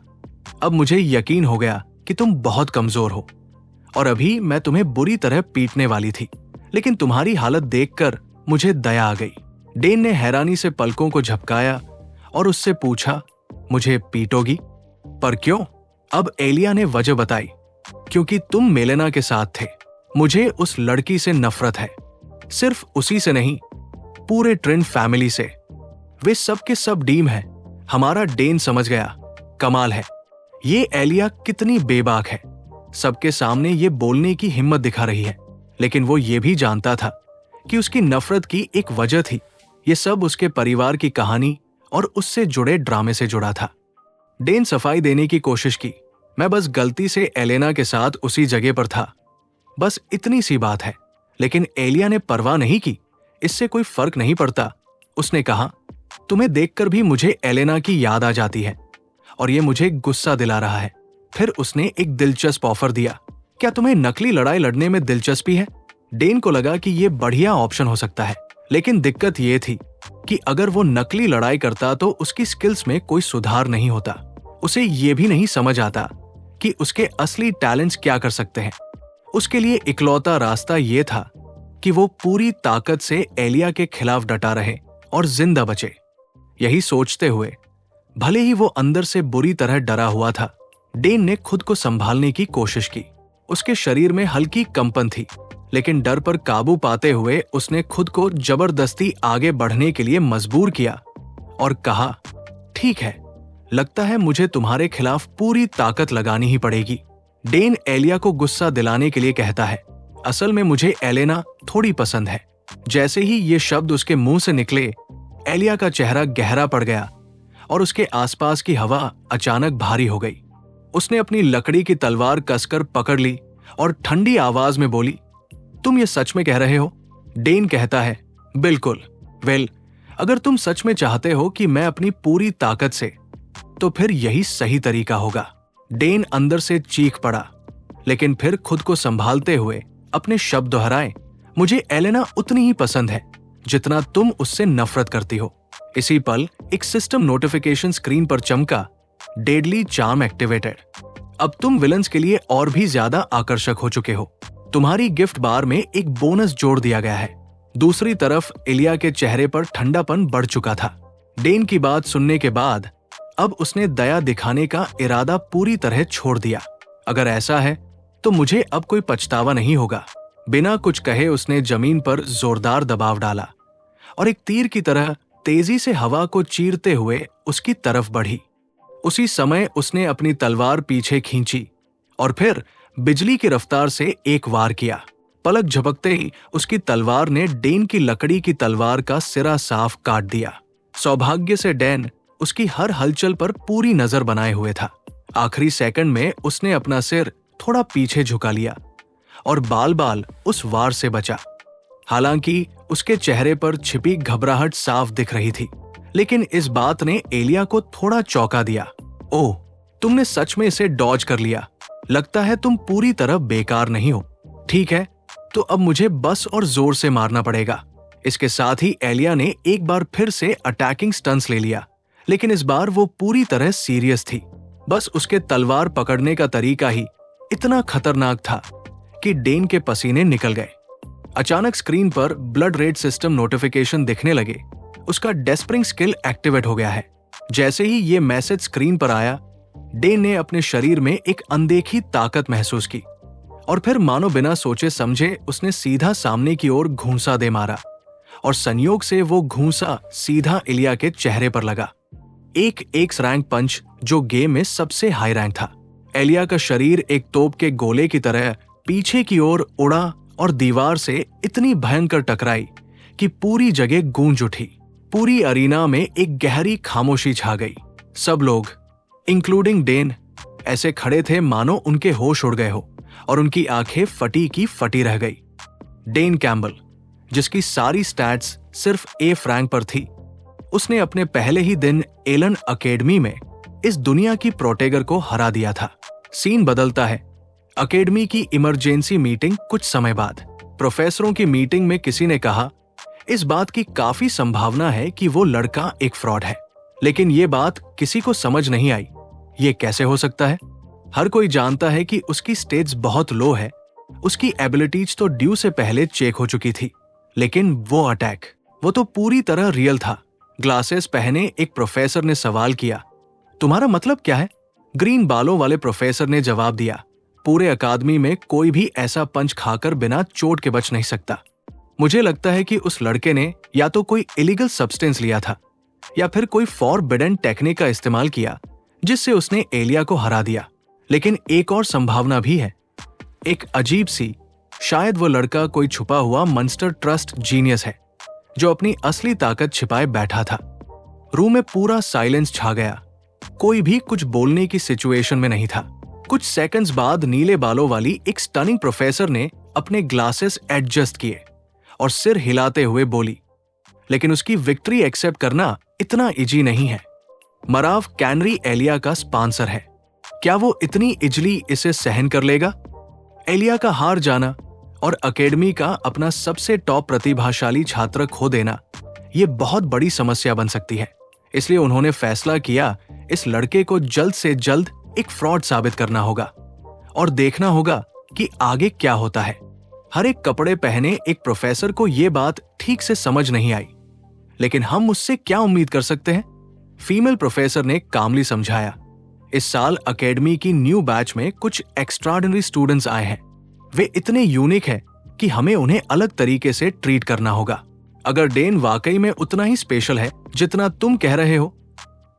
अब मुझे यकीन हो गया कि तुम बहुत कमजोर हो और अभी मैं तुम्हें बुरी तरह पीटने वाली थी, लेकिन तुम्हारी हालत देखकर मुझे दया आ गई। डेन ने हैरानी से पलकों को झपकाया और उससे पूछा, मुझे पीटोगी? पर क्यों? अब एलिया ने वजह बताई, क्योंकि तुम मेलेना के साथ थे। मुझे उस लड़की से नफरत है, सिर्फ उसी से नहीं, पूरे ट्रिन फैमिली से। वे सब के सब डीम है। हमारा डेन समझ गया। कमाल है, ये एलिया कितनी बेबाक है। सबके सामने ये बोलने की हिम्मत दिखा रही है, लेकिन वो ये भी जानता था कि उसकी नफरत की एक वजह थी। ये सब उसके परिवार की कहानी और उससे जुड़े ड्रामे से जुड़ा था। डेन सफाई देने की कोशिश की, मैं बस गलती से एलेना के साथ उसी जगह पर था, बस इतनी सी बात है। लेकिन एलिया ने परवाह नहीं की, इससे कोई फर्क नहीं पड़ता। उसने कहा, तुम्हें देखकर भी मुझे एलेना की याद आ जाती है और ये मुझे गुस्सा दिला रहा है। फिर उसने एक दिलचस्प ऑफर दिया, क्या तुम्हें नकली लड़ाई लड़ने में दिलचस्पी है? डेन को लगा कि ये बढ़िया ऑप्शन हो सकता है, लेकिन दिक्कत ये थी कि अगर वो नकली लड़ाई करता तो उसकी स्किल्स में कोई सुधार नहीं होता। उसे ये भी नहीं समझ आता कि उसके असली टैलेंट्स क्या कर सकते हैं। उसके लिए इकलौता रास्ता ये था कि वो पूरी ताकत से एलिया के खिलाफ डटा रहे और जिंदा बचे। यही सोचते हुए, भले ही वो अंदर से बुरी तरह डरा हुआ था, डेन ने खुद को संभालने की कोशिश की। उसके शरीर में हल्की कंपन थी, लेकिन डर पर काबू पाते हुए उसने खुद को जबरदस्ती आगे बढ़ने के लिए मजबूर किया और कहा, ठीक है, लगता है मुझे तुम्हारे खिलाफ पूरी ताकत लगानी ही पड़ेगी। डेन एलिया को गुस्सा दिलाने के लिए कहता है, असल में मुझे एलेना थोड़ी पसंद है। जैसे ही ये शब्द उसके मुंह से निकले, एलिया का चेहरा गहरा पड़ गया और उसके आसपास की हवा अचानक भारी हो गई। उसने अपनी लकड़ी की तलवार कसकर पकड़ ली और ठंडी आवाज में बोली, तुम ये सच में कह रहे हो? डेन कहता है, बिल्कुल। वेल, अगर तुम सच में चाहते हो कि मैं अपनी पूरी ताकत से, तो फिर यही सही तरीका होगा। डेन अंदर से चीख पड़ा, लेकिन फिर खुद को संभालते हुए अपने शब्द दोहराए, मुझे एलेना उतनी ही पसंद है जितना तुम उससे नफरत करती हो। इसी पल एक सिस्टम नोटिफिकेशन स्क्रीन पर चमका, डेडली चार्म एक्टिवेटेड। अब तुम विलन्स के लिए और भी ज्यादा आकर्षक हो चुके हो। तुम्हारी गिफ्ट बार में एक बोनस जोड़ दिया गया है। दूसरी तरफ एलिया के चेहरे पर ठंडापन बढ़ चुका था। डेन की बात सुनने के बाद अब उसने दया दिखाने का इरादा पूरी तरह छोड़ दिया। अगर ऐसा है तो मुझे अब कोई पछतावा नहीं होगा। बिना कुछ कहे उसने जमीन पर जोरदार दबाव डाला और एक तीर की तरह तेजी से हवा को चीरते हुए उसकी तरफ बढ़ी। उसी समय उसने अपनी तलवार पीछे खींची और फिर बिजली की रफ्तार से एक वार किया। पलक झपकते ही उसकी तलवार ने डेन की लकड़ी की तलवार का सिरा साफ काट दिया। सौभाग्य से डेन उसकी हर हलचल पर पूरी नजर बनाए हुए था। आखिरी सेकंड में उसने अपना सिर थोड़ा पीछे झुका लिया और बाल बाल उस वार से बचा। हालांकि उसके चेहरे पर छिपी घबराहट साफ दिख रही थी, लेकिन इस बात ने एलिया को थोड़ा चौंका दिया। ओह, तुमने सच में इसे डॉज कर लिया। लगता है तुम पूरी तरह बेकार नहीं हो। ठीक है, तो अब मुझे बस और जोर से मारना पड़ेगा। इसके साथ ही एलिया ने एक बार फिर से अटैकिंग स्टंस ले लिया, लेकिन इस बार वो पूरी तरह सीरियस थी। बस उसके तलवार पकड़ने का तरीका ही इतना खतरनाक था कि डेन के पसीने निकल गए। अचानक स्क्रीन पर ब्लड रेड सिस्टम नोटिफिकेशन दिखने लगे। उसका डेस्परिंग स्किल एक्टिवेट हो गया है। जैसे ही ये मैसेज स्क्रीन पर आया, डेन ने अपने शरीर में एक अनदेखी ताकत महसूस की और फिर मानो बिना सोचे समझे उसने सीधा सामने की ओर घूंसा दे मारा और संयोग से वो घूंसा सीधा एलिया के चेहरे पर लगा। एक एक्स रैंक पंच जो गेम में सबसे हाई रैंक था। एलिया का शरीर एक तोप के गोले की तरह पीछे की ओर उड़ा और दीवार से इतनी भयंकर टकराई कि पूरी जगह गूंज उठी। पूरी अरीना में एक गहरी खामोशी छा गई। सब लोग, इंक्लूडिंग डेन, ऐसे खड़े थे मानो उनके होश उड़ गए हो और उनकी आंखें फटी की फटी रह गई। डेन कैम्बल, जिसकी सारी स्टैट्स सिर्फ ए रैंक पर थी, उसने अपने पहले ही दिन एलन अकेडमी में इस दुनिया की प्रोटेगर को हरा दिया था। सीन बदलता है। अकेडमी की इमरजेंसी मीटिंग कुछ समय बाद। प्रोफेसरों की मीटिंग में किसी ने कहा, इस बात की काफी संभावना है कि वो लड़का एक फ्रॉड है। लेकिन ये बात किसी को समझ नहीं आई। ये कैसे हो सकता है? हर कोई जानता है कि उसकी स्टेट्स बहुत लो है। उसकी एबिलिटीज तो ड्यू से पहले चेक हो चुकी थी। लेकिन वो अटैक, वो तो पूरी तरह रियल था। ग्लासेस पहने एक प्रोफेसर ने सवाल किया, तुम्हारा मतलब क्या है? ग्रीन बालों वाले प्रोफेसर ने जवाब दिया, पूरे अकादमी में कोई भी ऐसा पंच खाकर बिना चोट के बच नहीं सकता। मुझे लगता है कि उस लड़के ने या तो कोई इलीगल सब्सटेंस लिया था या फिर कोई फॉरबिडन टेक्निक का इस्तेमाल किया जिससे उसने एलिया को हरा दिया। लेकिन एक और संभावना भी है, एक अजीब सी, शायद वो लड़का कोई छुपा हुआ मंस्टर ट्रस्ट जीनियस है जो अपनी असली ताकत छिपाए बैठा था। रूम में पूरा साइलेंस छा गया। कोई भी कुछ बोलने की सिचुएशन में नहीं था। कुछ सेकंड्स बाद नीले बालों वाली एक स्टनिंग प्रोफेसर ने अपने ग्लासेस एडजस्ट किए और सिर हिलाते हुए बोली, लेकिन उसकी विक्ट्री एक्सेप्ट करना इतना इजी नहीं है। मराव कैनरी एलिया का स्पॉन्सर है। क्या वो इतनी इजली इसे सहन कर लेगा? एलिया का हार जाना और अकेडमी का अपना सबसे टॉप प्रतिभाशाली छात्र खो देना, ये बहुत बड़ी समस्या बन सकती है। इसलिए उन्होंने फैसला किया, इस लड़के को जल्द से जल्द एक फ्रॉड साबित करना होगा और देखना होगा कि आगे क्या होता है। हर एक कपड़े पहने एक प्रोफेसर को यह बात ठीक से समझ नहीं आई, लेकिन हम उससे क्या उम्मीद कर सकते हैं? फीमेल प्रोफेसर ने कामली समझाया, इस साल अकेडमी की न्यू बैच में कुछ एक्स्ट्राऑर्डिनरी स्टूडेंट्स आए हैं। वे इतने यूनिक हैं कि हमें उन्हें अलग तरीके से ट्रीट करना होगा। अगर डेन वाकई में उतना ही स्पेशल है जितना तुम कह रहे हो,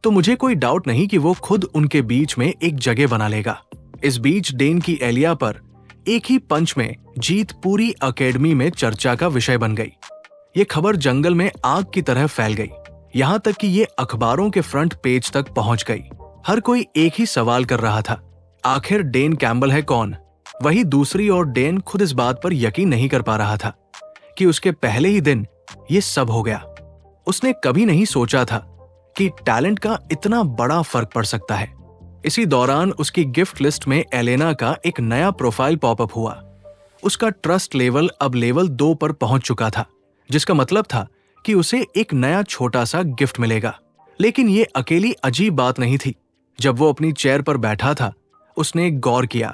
तो मुझे कोई डाउट नहीं कि वो खुद उनके बीच में एक जगह बना लेगा। इस बीच डेन की एलिया पर एक ही पंच में जीत पूरी अकेडमी में चर्चा का विषय बन गई। ये खबर जंगल में आग की तरह फैल गई, यहाँ तक कि ये अखबारों के फ्रंट पेज तक पहुंच गई। हर कोई एक ही सवाल कर रहा था, आखिर डेन कैम्बल है कौन? वही दूसरी ओर डेन खुद इस बात पर यकीन नहीं कर पा रहा था कि उसके पहले ही दिन ये सब हो गया। उसने कभी नहीं सोचा था कि टैलेंट का इतना बड़ा फर्क पड़ सकता है। इसी दौरान उसकी गिफ्ट लिस्ट में एलेना का एक नया प्रोफाइल पॉपअप हुआ। उसका ट्रस्ट लेवल अब लेवल 2 पर पहुंच चुका था, जिसका मतलब था कि उसे एक नया छोटा सा गिफ्ट मिलेगा। लेकिन ये अकेली अजीब बात नहीं थी। जब वो अपनी चेयर पर बैठा था, उसने गौर किया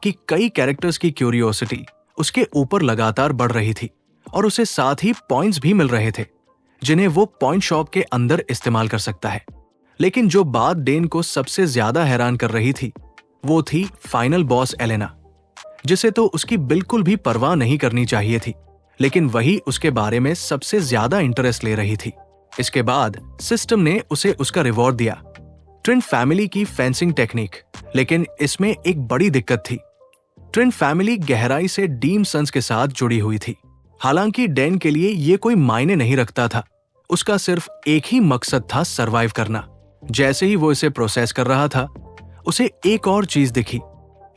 कि कई कैरेक्टर्स की क्यूरियोसिटी उसके ऊपर लगातार बढ़ रही थी और उसे साथ ही पॉइंट्स भी मिल रहे थे जिन्हें वो पॉइंट शॉप के अंदर इस्तेमाल कर सकता है। लेकिन जो बात डेन को सबसे ज्यादा हैरान कर रही थी वो थी फाइनल बॉस एलेना, जिसे तो उसकी बिल्कुल भी परवाह नहीं करनी चाहिए थी, लेकिन वही उसके बारे में सबसे ज्यादा इंटरेस्ट ले रही थी। इसके बाद सिस्टम ने उसे उसका रिवॉर्ड दिया, ट्विन फैमिली की फेंसिंग टेक्निक। लेकिन इसमें एक बड़ी दिक्कत थी। ट्विन फैमिली गहराई से डीम सन्स के साथ जुड़ी हुई थी। हालांकि डेन के लिए ये कोई मायने नहीं रखता था। उसका सिर्फ एक ही मकसद था, सरवाइव करना। जैसे ही वो इसे प्रोसेस कर रहा था, उसे एक और चीज दिखी।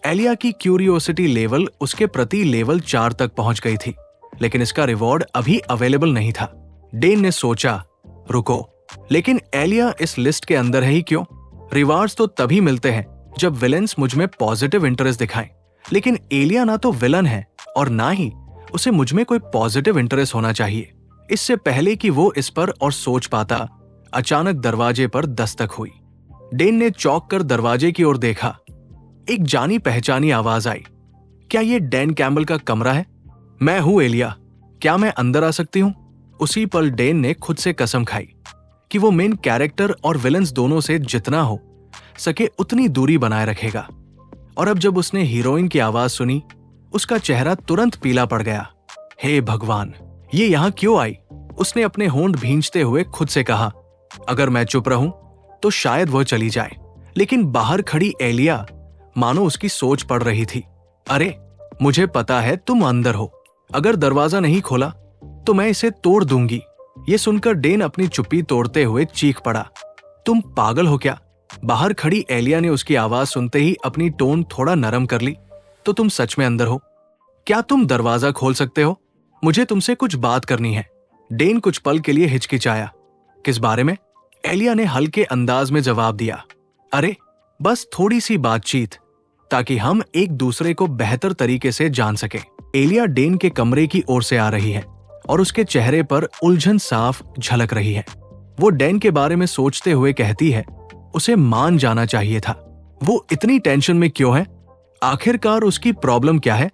एलिया की क्यूरियोसिटी लेवल उसके प्रति लेवल 4 तक पहुंच गई थी, लेकिन इसका रिवॉर्ड अभी अवेलेबल नहीं था। डेन ने सोचा, रुको, लेकिन एलिया इस लिस्ट के अंदर है ही क्यों? रिवार्ड्स तो तभी मिलते हैं जब विलेंस मुझ में पॉजिटिव इंटरेस्ट दिखाएं। लेकिन एलिया ना तो विलन है और ना ही उसे मुझ में कोई पॉजिटिव इंटरेस्ट होना चाहिए। इससे पहले कि वो इस पर और सोच पाता, अचानक दरवाजे पर दस्तक हुई। डेन ने चौंक कर दरवाजे की ओर देखा। एक जानी पहचानी आवाज आई, क्या ये डैन कैम्बल का कमरा है? मैं हूं एलिया, क्या मैं अंदर आ सकती हूं? उसी पल डेन ने खुद से कसम खाई कि वो मेन कैरेक्टर और विलेंस दोनों से जितना हो सके उतनी दूरी बनाए रखेगा। और अब जब उसने हीरोइन की आवाज सुनी, उसका चेहरा तुरंत पीला पड़ गया। हे भगवान, ये यहां क्यों आई? उसने अपने होंठ भींचते हुए खुद से कहा, अगर मैं चुप रहूं तो शायद वो चली जाए। लेकिन बाहर खड़ी एलिया मानो उसकी सोच पड़ रही थी। अरे, मुझे पता है तुम अंदर हो। अगर दरवाजा नहीं खोला तो मैं इसे तोड़ दूंगी। ये सुनकर डेन अपनी चुप्पी तोड़ते हुए चीख पड़ा, तुम पागल हो क्या? बाहर खड़ी एलिया ने उसकी आवाज सुनते ही अपनी टोन थोड़ा नरम कर ली, तो तुम सच में अंदर हो? क्या तुम दरवाजा खोल सकते हो? मुझे तुमसे कुछ बात करनी है। डेन कुछ पल के लिए हिचकिचाया, किस बारे में? एलिया ने हल्के अंदाज में जवाब दिया, अरे बस थोड़ी सी बातचीत, ताकि हम एक दूसरे को बेहतर तरीके से जान सकें। एलिया डेन के कमरे की ओर से आ रही है और उसके चेहरे पर उलझन साफ झलक रही है। वो डेन के बारे में सोचते हुए कहती है, उसे मान जाना चाहिए था। वो इतनी टेंशन में क्यों है? आखिरकार उसकी प्रॉब्लम क्या है?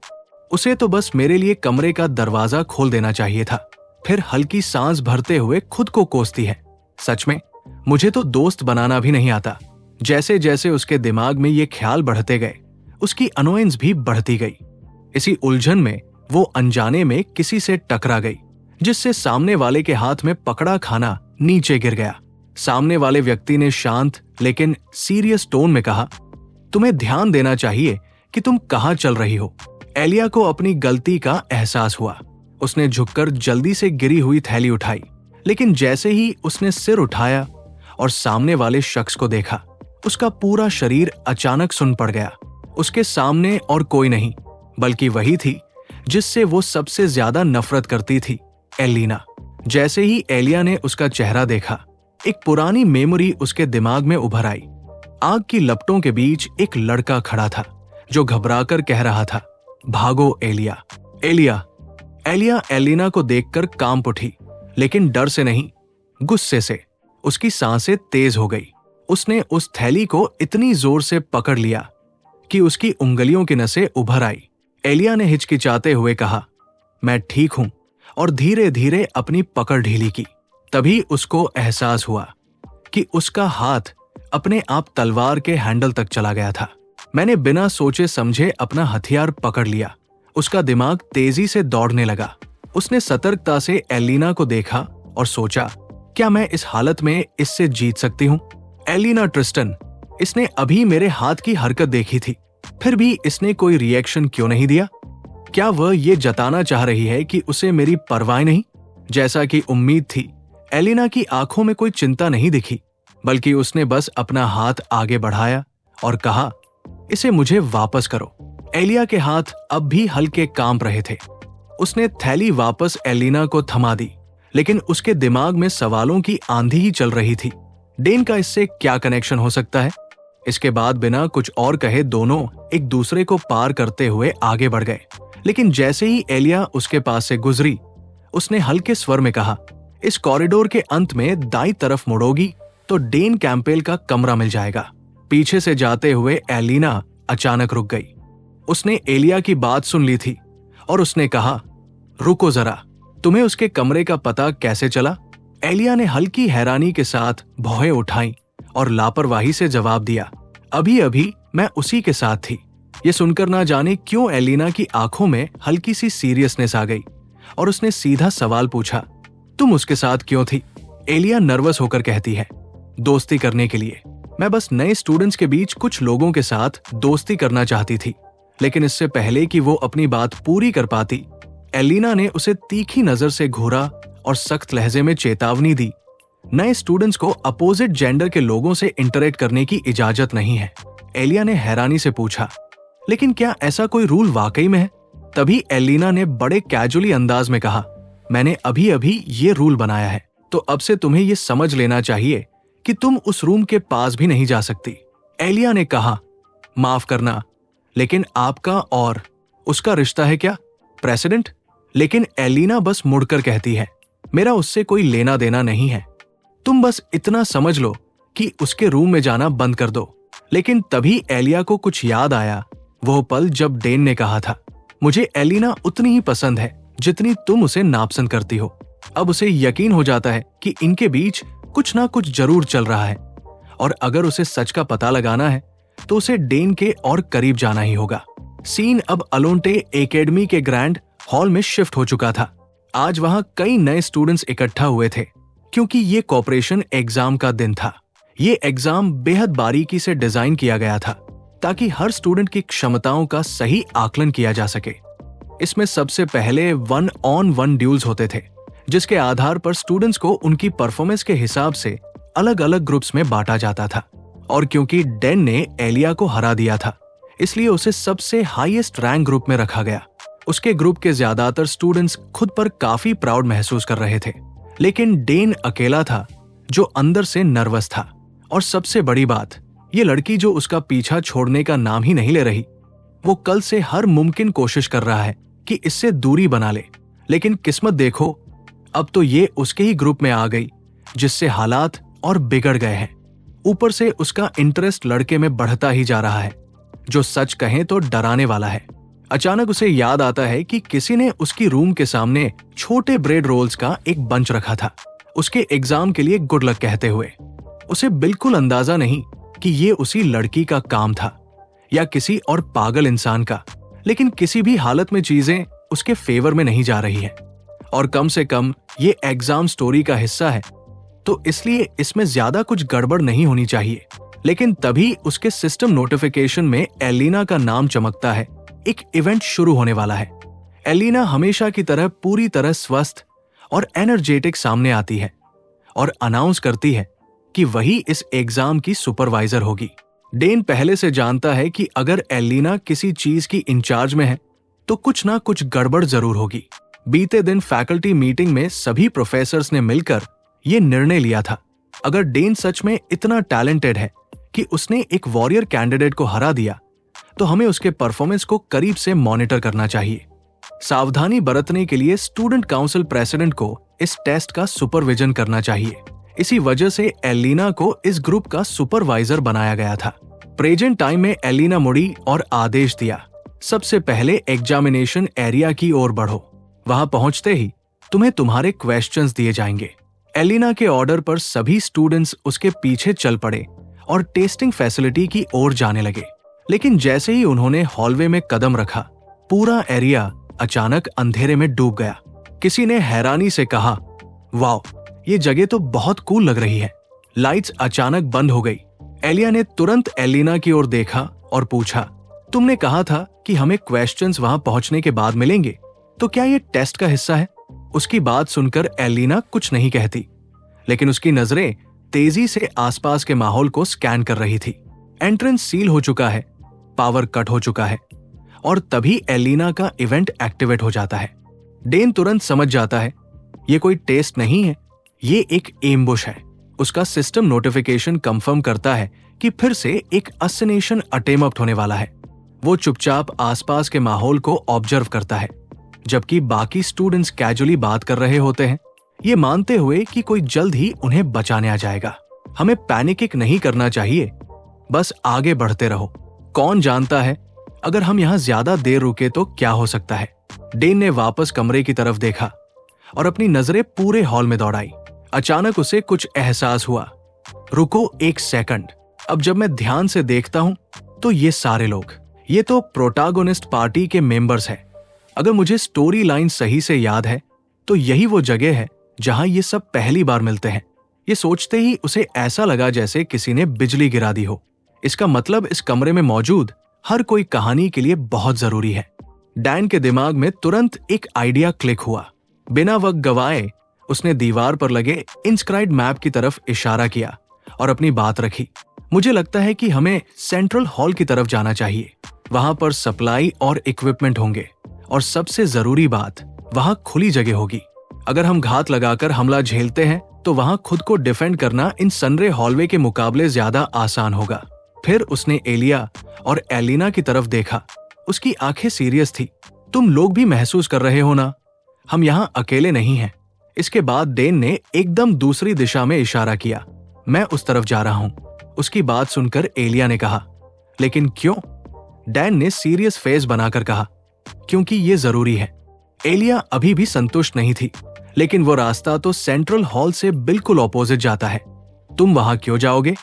उसे तो बस मेरे लिए कमरे का दरवाजा खोल देना चाहिए था। फिर हल्की सांस भरते हुए खुद को कोसती है, सच में मुझे तो दोस्त बनाना भी नहीं आता। जैसे जैसे उसके दिमाग में ये ख्याल बढ़ते गए, उसकी अनोयंस भी बढ़ती गई। इसी उलझन में वो अनजाने में किसी से टकरा गई, जिससे सामने वाले के हाथ में पकड़ा खाना नीचे गिर गया। सामने वाले व्यक्ति ने शांत लेकिन सीरियस टोन में कहा, तुम्हें ध्यान देना चाहिए कि तुम कहां चल रही हो। एलिया को अपनी गलती का एहसास हुआ। उसने झुककर जल्दी से गिरी हुई थैली उठाई, लेकिन जैसे ही उसने सिर उठाया और सामने वाले शख्स को देखा, उसका पूरा शरीर अचानक सुन पड़ गया। उसके सामने और कोई नहीं बल्कि वही थी जिससे वो सबसे ज्यादा नफरत करती थी, एलिना। जैसे ही एलिया ने उसका चेहरा देखा, एक पुरानी मेमोरी उसके दिमाग में उभर आई। आग की लपटों के बीच एक लड़का खड़ा था जो घबराकर कह रहा था, भागो एलिया, एलिया। एलिया एलिना को देखकर कांप उठी, लेकिन डर से नहीं, गुस्से से। उसकी सांसें तेज हो गई। उसने उस थैली को इतनी जोर से पकड़ लिया कि उसकी उंगलियों की नसें उभर आई। एलिया ने हिचकिचाते हुए कहा, मैं ठीक हूं, और धीरे धीरे अपनी पकड़ ढीली की। तभी उसको एहसास हुआ कि उसका हाथ अपने आप तलवार के हैंडल तक चला गया था। मैंने बिना सोचे समझे अपना हथियार पकड़ लिया। उसका दिमाग तेजी से दौड़ने लगा। उसने सतर्कता से एलिना को देखा और सोचा, क्या मैं इस हालत में इससे जीत सकती हूँ? एलिना ट्रिस्टन, इसने अभी मेरे हाथ की हरकत देखी थी, फिर भी इसने कोई रिएक्शन क्यों नहीं दिया? क्या वह ये जताना चाह रही है कि उसे मेरी परवाह नहीं? जैसा कि उम्मीद थी, एलिना की आंखों में कोई चिंता नहीं दिखी, बल्कि उसने बस अपना हाथ आगे बढ़ाया और कहा, इसे मुझे वापस करो। एलिया के हाथ अब भी हल्के कांप रहे थे। उसने थैली वापस एलिना को थमा दी, लेकिन उसके दिमाग में सवालों की आंधी ही चल रही थी। डेन का इससे क्या कनेक्शन हो सकता है? इसके बाद बिना कुछ और कहे दोनों एक दूसरे को पार करते हुए आगे बढ़ गए। लेकिन जैसे ही एलिया उसके पास से गुजरी, उसने हल्के स्वर में कहा, इस कॉरिडोर के अंत में दाईं तरफ मुड़ोगी तो डेन कैंपेल का कमरा मिल जाएगा। पीछे से जाते हुए एलिना अचानक रुक गई। उसने एलिया की बात सुन ली थी और उसने कहा, रुको जरा, तुम्हें उसके कमरे का पता कैसे चला? एलिया ने हल्की हैरानी के साथ भौहें उठाई और लापरवाही से जवाब दिया, अभी अभी मैं उसी के साथ थी। ये सुनकर ना जाने क्यों एलिना की आंखों में हल्की सी सीरियसनेस आ गई और उसने सीधा सवाल पूछा, तुम उसके साथ क्यों थी? एलिया नर्वस होकर कहती है, दोस्ती करने के लिए। मैं बस नए स्टूडेंट्स के बीच कुछ लोगों के साथ दोस्ती करना चाहती थी। लेकिन इससे पहले कि वो अपनी बात पूरी कर पाती, एलिना ने उसे तीखी नजर से घूरा और सख्त लहजे में चेतावनी दी, नए स्टूडेंट्स को अपोजिट जेंडर के लोगों से इंटरेक्ट करने की इजाजत नहीं है। एलिया ने हैरानी से पूछा, लेकिन क्या ऐसा कोई रूल वाकई में है? तभी एलिना ने बड़े कैजुअली अंदाज में कहा, मैंने अभी अभी ये रूल बनाया है, तो अब से तुम्हें ये समझ लेना चाहिए कि तुम उस रूम के पास भी नहीं जा सकती। एलिया ने कहा, माफ करना, लेकिन आपका और उसका रिश्ता है क्या प्रेसिडेंट? लेकिन एलिना बस मुड़कर कहती है, मेरा उससे कोई लेना देना नहीं है। तुम बस इतना समझ लो कि उसके रूम में जाना बंद कर दो। लेकिन तभी एलिया को कुछ याद आया, वो पल जब डेन ने कहा था, मुझे एलिना उतनी ही पसंद है जितनी तुम उसे नापसंद करती हो। अब उसे यकीन हो जाता है कि इनके बीच कुछ ना कुछ जरूर चल रहा है, और अगर उसे सच का पता लगाना है तो उसे डेन के और करीब जाना ही होगा। सीन अब अलोंटे एकेडमी के ग्रैंड हॉल में शिफ्ट हो चुका था। आज वहां कई नए स्टूडेंट्स इकट्ठा हुए थे, क्योंकि ये कॉर्पोरेशन एग्जाम का दिन था। ये एग्जाम बेहद बारीकी से डिजाइन किया गया था ताकि हर स्टूडेंट की क्षमताओं का सही आकलन किया जा सके। इसमें सबसे पहले 1-on-1 ड्यूल्स होते थे, जिसके आधार पर स्टूडेंट्स को उनकी परफॉर्मेंस के हिसाब से अलग अलग ग्रुप्स में बांटा जाता था। और क्योंकि डेन ने एलिया को हरा दिया था, इसलिए उसे सबसे हाईएस्ट रैंक ग्रुप में रखा गया। उसके ग्रुप के ज्यादातर स्टूडेंट्स खुद पर काफी प्राउड महसूस कर रहे थे, लेकिन डेन अकेला था जो अंदर से नर्वस था। और सबसे बड़ी बात, ये लड़की जो उसका पीछा छोड़ने का नाम ही नहीं ले रही। वो कल से हर मुमकिन कोशिश कर रहा है कि इससे दूरी बना ले, लेकिन किस्मत देखो, अब तो ये उसके ही ग्रुप में आ गई, जिससे हालात और बिगड़ गए हैं। ऊपर से उसका इंटरेस्ट लड़के में बढ़ता ही जा रहा है, जो सच कहें तो डराने वाला है। अचानक उसे याद आता है कि किसी ने उसकी रूम के सामने छोटे ब्रेड रोल्स का एक बंच रखा था, उसके एग्जाम के लिए गुड लक कहते हुए। उसे बिल्कुल अंदाजा नहीं कि ये उसी लड़की का काम था या किसी और पागल इंसान का, लेकिन किसी भी हालत में चीजें उसके फेवर में नहीं जा रही है। और कम से कम ये एग्जाम स्टोरी का हिस्सा है, तो इसलिए इसमें ज्यादा कुछ गड़बड़ नहीं होनी चाहिए। लेकिन तभी उसके सिस्टम नोटिफिकेशन में एलिना का नाम चमकता है। एक इवेंट शुरू होने वाला है। एलिना हमेशा की तरह पूरी तरह स्वस्थ और एनर्जेटिक सामने आती है और अनाउंस करती है कि वही इस एग्जाम की सुपरवाइजर होगी। डेन पहले से जानता है कि अगर एलिना किसी चीज की इंचार्ज में है तो कुछ ना कुछ गड़बड़ जरूर होगी। बीते दिन फैकल्टी मीटिंग में सभी प्रोफेसर्स ने मिलकर ये निर्णय लिया था, अगर डेन सच में इतना टैलेंटेड है कि उसने एक वॉरियर कैंडिडेट को हरा दिया, तो हमें उसके परफॉर्मेंस को करीब से मॉनिटर करना चाहिए। सावधानी बरतने के लिए स्टूडेंट काउंसिल प्रेसिडेंट को इस टेस्ट का सुपरविजन करना चाहिए। इसी वजह से एलिना को इस ग्रुप का सुपरवाइजर बनाया गया था। प्रेजेंट टाइम में एलिना मुड़ी और आदेश दिया, सबसे पहले एग्जामिनेशन एरिया की ओर बढ़ो। वहां पहुंचते ही तुम्हें तुम्हारे क्वेश्चंस दिए जाएंगे। एलिना के ऑर्डर पर सभी स्टूडेंट्स उसके पीछे चल पड़े और टेस्टिंग फैसिलिटी की ओर जाने लगे। लेकिन जैसे ही उन्होंने हॉलवे में कदम रखा, पूरा एरिया अचानक अंधेरे में डूब गया। किसी ने हैरानी से कहा, वाओ, ये जगह तो बहुत कूल लग रही है। लाइट्स अचानक बंद हो गई। एलिया ने तुरंत एलिना की ओर देखा और पूछा, तुमने कहा था कि हमें क्वेश्चंस वहां पहुंचने के बाद मिलेंगे, तो क्या ये टेस्ट का हिस्सा है? उसकी बात सुनकर एलिना कुछ नहीं कहती, लेकिन उसकी नजरें तेजी से आसपास के माहौल को स्कैन कर रही थी। एंट्रेंस सील हो चुका है, पावर कट हो चुका है, और तभी एलिना का इवेंट एक्टिवेट हो जाता है। डेन तुरंत समझ जाता है ये कोई टेस्ट नहीं है, ये एक एम्बुश है। उसका सिस्टम नोटिफिकेशन कंफर्म करता है कि फिर से एक असैसिनेशन अटेम्प्ट होने वाला है। वो चुपचाप आसपास के माहौल को ऑब्जर्व करता है, जबकि बाकी स्टूडेंट्स कैजुअली बात कर रहे होते हैं, ये मानते हुए कि कोई जल्द ही उन्हें बचाने आ जाएगा। हमें पैनिक नहीं करना चाहिए, बस आगे बढ़ते रहो। कौन जानता है, अगर हम यहाँ ज्यादा देर रुके तो क्या हो सकता है। डेन ने वापस कमरे की तरफ देखा और अपनी नजरें पूरे हॉल में दौड़ाई। अचानक उसे कुछ एहसास हुआ, रुको एक सेकंड, अब जब मैं ध्यान से देखता हूं तो ये सारे लोग, ये तो प्रोटैगोनिस्ट पार्टी के मेंबर्स हैं। अगर मुझे स्टोरी लाइन सही से याद है तो यही वो जगह है जहां ये सब पहली बार मिलते हैं। ये सोचते ही उसे ऐसा लगा जैसे किसी ने बिजली गिरा दी हो। इसका मतलब इस कमरे में मौजूद हर कोई कहानी के लिए बहुत जरूरी है। डैन के दिमाग में तुरंत एक आइडिया क्लिक हुआ। बिना वक्त गवाए उसने दीवार पर लगे इंस्क्राइब्ड मैप की तरफ इशारा किया और अपनी बात रखी। मुझे लगता है कि हमें सेंट्रल हॉल की तरफ जाना चाहिए। वहां पर सप्लाई और इक्विपमेंट होंगे, और सबसे जरूरी बात, वहां खुली जगह होगी। अगर हम घात लगाकर हमला झेलते हैं तो वहां खुद को डिफेंड करना इन सनरे हॉलवे के मुकाबले ज्यादा आसान होगा। फिर उसने एलिया और एलिना की तरफ देखा। उसकी आंखें सीरियस थी। तुम लोग भी महसूस कर रहे हो ना, हम यहाँ अकेले नहीं हैं। इसके बाद डेन ने एकदम दूसरी दिशा में इशारा किया। मैं उस तरफ जा रहा हूं। उसकी बात सुनकर एलिया ने कहा, लेकिन क्यों? डैन ने सीरियस फेस बनाकर कहा, क्योंकि ये जरूरी है। एलिया अभी भी संतुष्ट नहीं थी, लेकिन वो रास्ता तो सेंट्रल हॉल से बिल्कुल ऑपोजिट जाता है। तुम वहां क्यों जाओगे?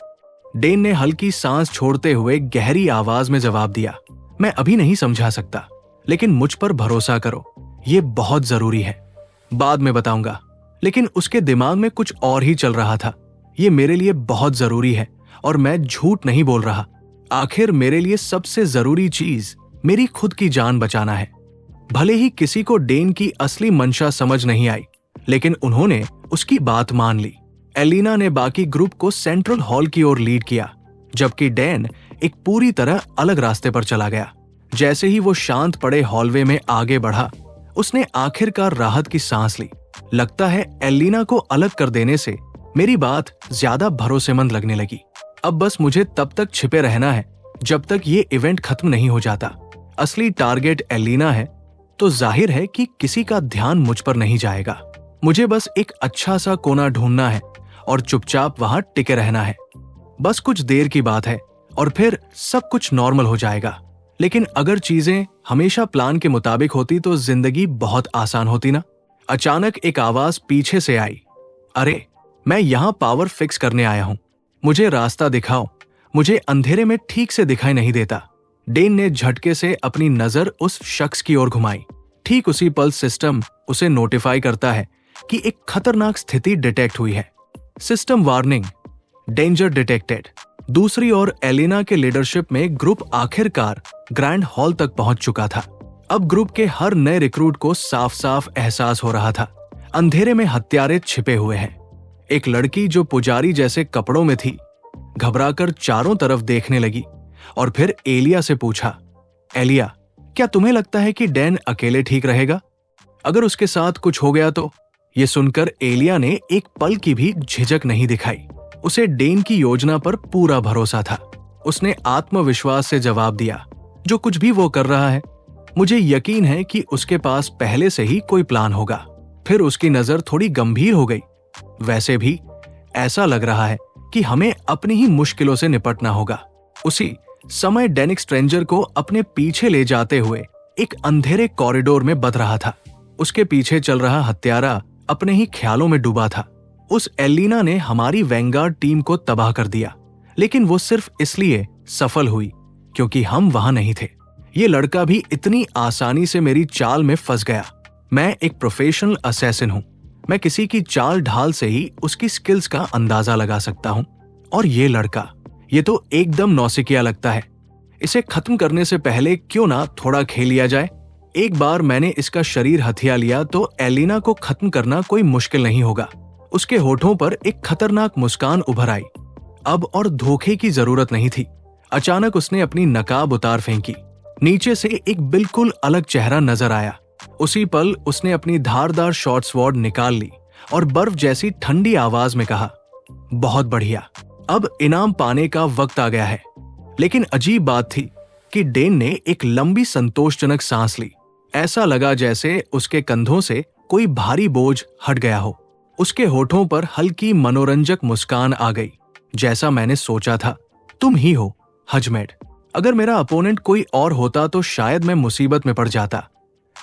डेन ने हल्की सांस छोड़ते हुए गहरी आवाज में जवाब दिया, मैं अभी नहीं समझा सकता, लेकिन मुझ पर भरोसा करो, ये बहुत जरूरी है। बाद में बताऊंगा। लेकिन उसके दिमाग में कुछ और ही चल रहा था। ये मेरे लिए बहुत जरूरी है और मैं झूठ नहीं बोल रहा। आखिर मेरे लिए सबसे जरूरी चीज मेरी खुद की जान बचाना है। भले ही किसी को डेन की असली मंशा समझ नहीं आई, लेकिन उन्होंने उसकी बात मान ली। एलिना ने बाकी ग्रुप को सेंट्रल हॉल की ओर लीड किया, जबकि डैन एक पूरी तरह अलग रास्ते पर चला गया। जैसे ही वो शांत पड़े हॉलवे में आगे बढ़ा, उसने आखिरकार राहत की सांस ली। लगता है एलिना को अलग कर देने से मेरी बात ज्यादा भरोसेमंद लगने लगी। अब बस मुझे तब तक छिपे रहना है जब तक ये इवेंट खत्म नहीं हो जाता। असली टारगेट एलिना है तो जाहिर है कि किसी का ध्यान मुझ पर नहीं जाएगा। मुझे बस एक अच्छा सा कोना ढूंढना है और चुपचाप वहां टिके रहना है। बस कुछ देर की बात है और फिर सब कुछ नॉर्मल हो जाएगा। लेकिन अगर चीजें हमेशा प्लान के मुताबिक होती तो जिंदगी बहुत आसान होती ना। अचानक एक आवाज पीछे से आई, अरे मैं यहाँ पावर फिक्स करने आया हूँ, मुझे रास्ता दिखाओ, मुझे अंधेरे में ठीक से दिखाई नहीं देता। डेन ने झटके से अपनी नजर उस शख्स की ओर घुमाई। ठीक उसी पल सिस्टम उसे नोटिफाई करता है कि एक खतरनाक स्थिति डिटेक्ट हुई है। System warning, danger detected. दूसरी ओर एलिना के लीडरशिप में ग्रुप आखिरकार ग्रैंड हॉल तक पहुंच चुका था। अब ग्रुप के हर नए रिक्रूट को साफ साफ एहसास हो रहा था, अंधेरे में हत्यारे छिपे हुए हैं। एक लड़की जो पुजारी जैसे कपड़ों में थी घबराकर चारों तरफ देखने लगी और फिर एलिया से पूछा, एलिया क्या तुम्हें लगता है कि डैन अकेले ठीक रहेगा? अगर उसके साथ कुछ हो गया तो? ये सुनकर एलिया ने एक पल की भी झिझक नहीं दिखाई। उसे डेन की योजना पर पूरा भरोसा था। उसने आत्मविश्वास से जवाब दिया, जो कुछ भी वो कर रहा है मुझे यकीन है कि उसके पास पहले से ही कोई प्लान होगा। फिर उसकी नजर थोड़ी गंभीर हो गई। वैसे भी ऐसा लग रहा है कि हमें अपनी ही मुश्किलों से निपटना होगा। उसी समय डेनिक स्ट्रेंजर को अपने पीछे ले जाते हुए एक अंधेरे कॉरिडोर में बध रहा था। उसके पीछे चल रहा हत्यारा अपने ही ख्यालों में डूबा था। उस एलिना ने हमारी वैंगार्ड टीम को तबाह कर दिया, लेकिन वो सिर्फ इसलिए सफल हुई क्योंकि हम वहां नहीं थे। ये लड़का भी इतनी आसानी से मेरी चाल में फंस गया। मैं एक प्रोफेशनल असैसिन हूं। मैं किसी की चाल ढाल से ही उसकी स्किल्स का अंदाजा लगा सकता हूं। और ये लड़का, ये तो एकदम नौसिखिया लगता है। इसे खत्म करने से पहले क्यों ना थोड़ा खेल लिया जाए। एक बार मैंने इसका शरीर हथिया लिया तो एलिना को खत्म करना कोई मुश्किल नहीं होगा। उसके होठों पर एक खतरनाक मुस्कान उभर आई। अब और धोखे की जरूरत नहीं थी। अचानक उसने अपनी नकाब उतार फेंकी। नीचे से एक बिल्कुल अलग चेहरा नजर आया। उसी पल उसने अपनी धारदार शॉर्ट स्वॉर्ड निकाल ली और बर्फ जैसी ठंडी आवाज में कहा, बहुत बढ़िया, अब इनाम पाने का वक्त आ गया है। लेकिन अजीब बात थी कि डेन ने एक लंबी संतोषजनक सांस ली। ऐसा लगा जैसे उसके कंधों से कोई भारी बोझ हट गया हो। उसके होठों पर हल्की मनोरंजक मुस्कान आ गई। जैसा मैंने सोचा था, तुम ही हो हजमेड। अगर मेरा अपोनेंट कोई और होता तो शायद मैं मुसीबत में पड़ जाता।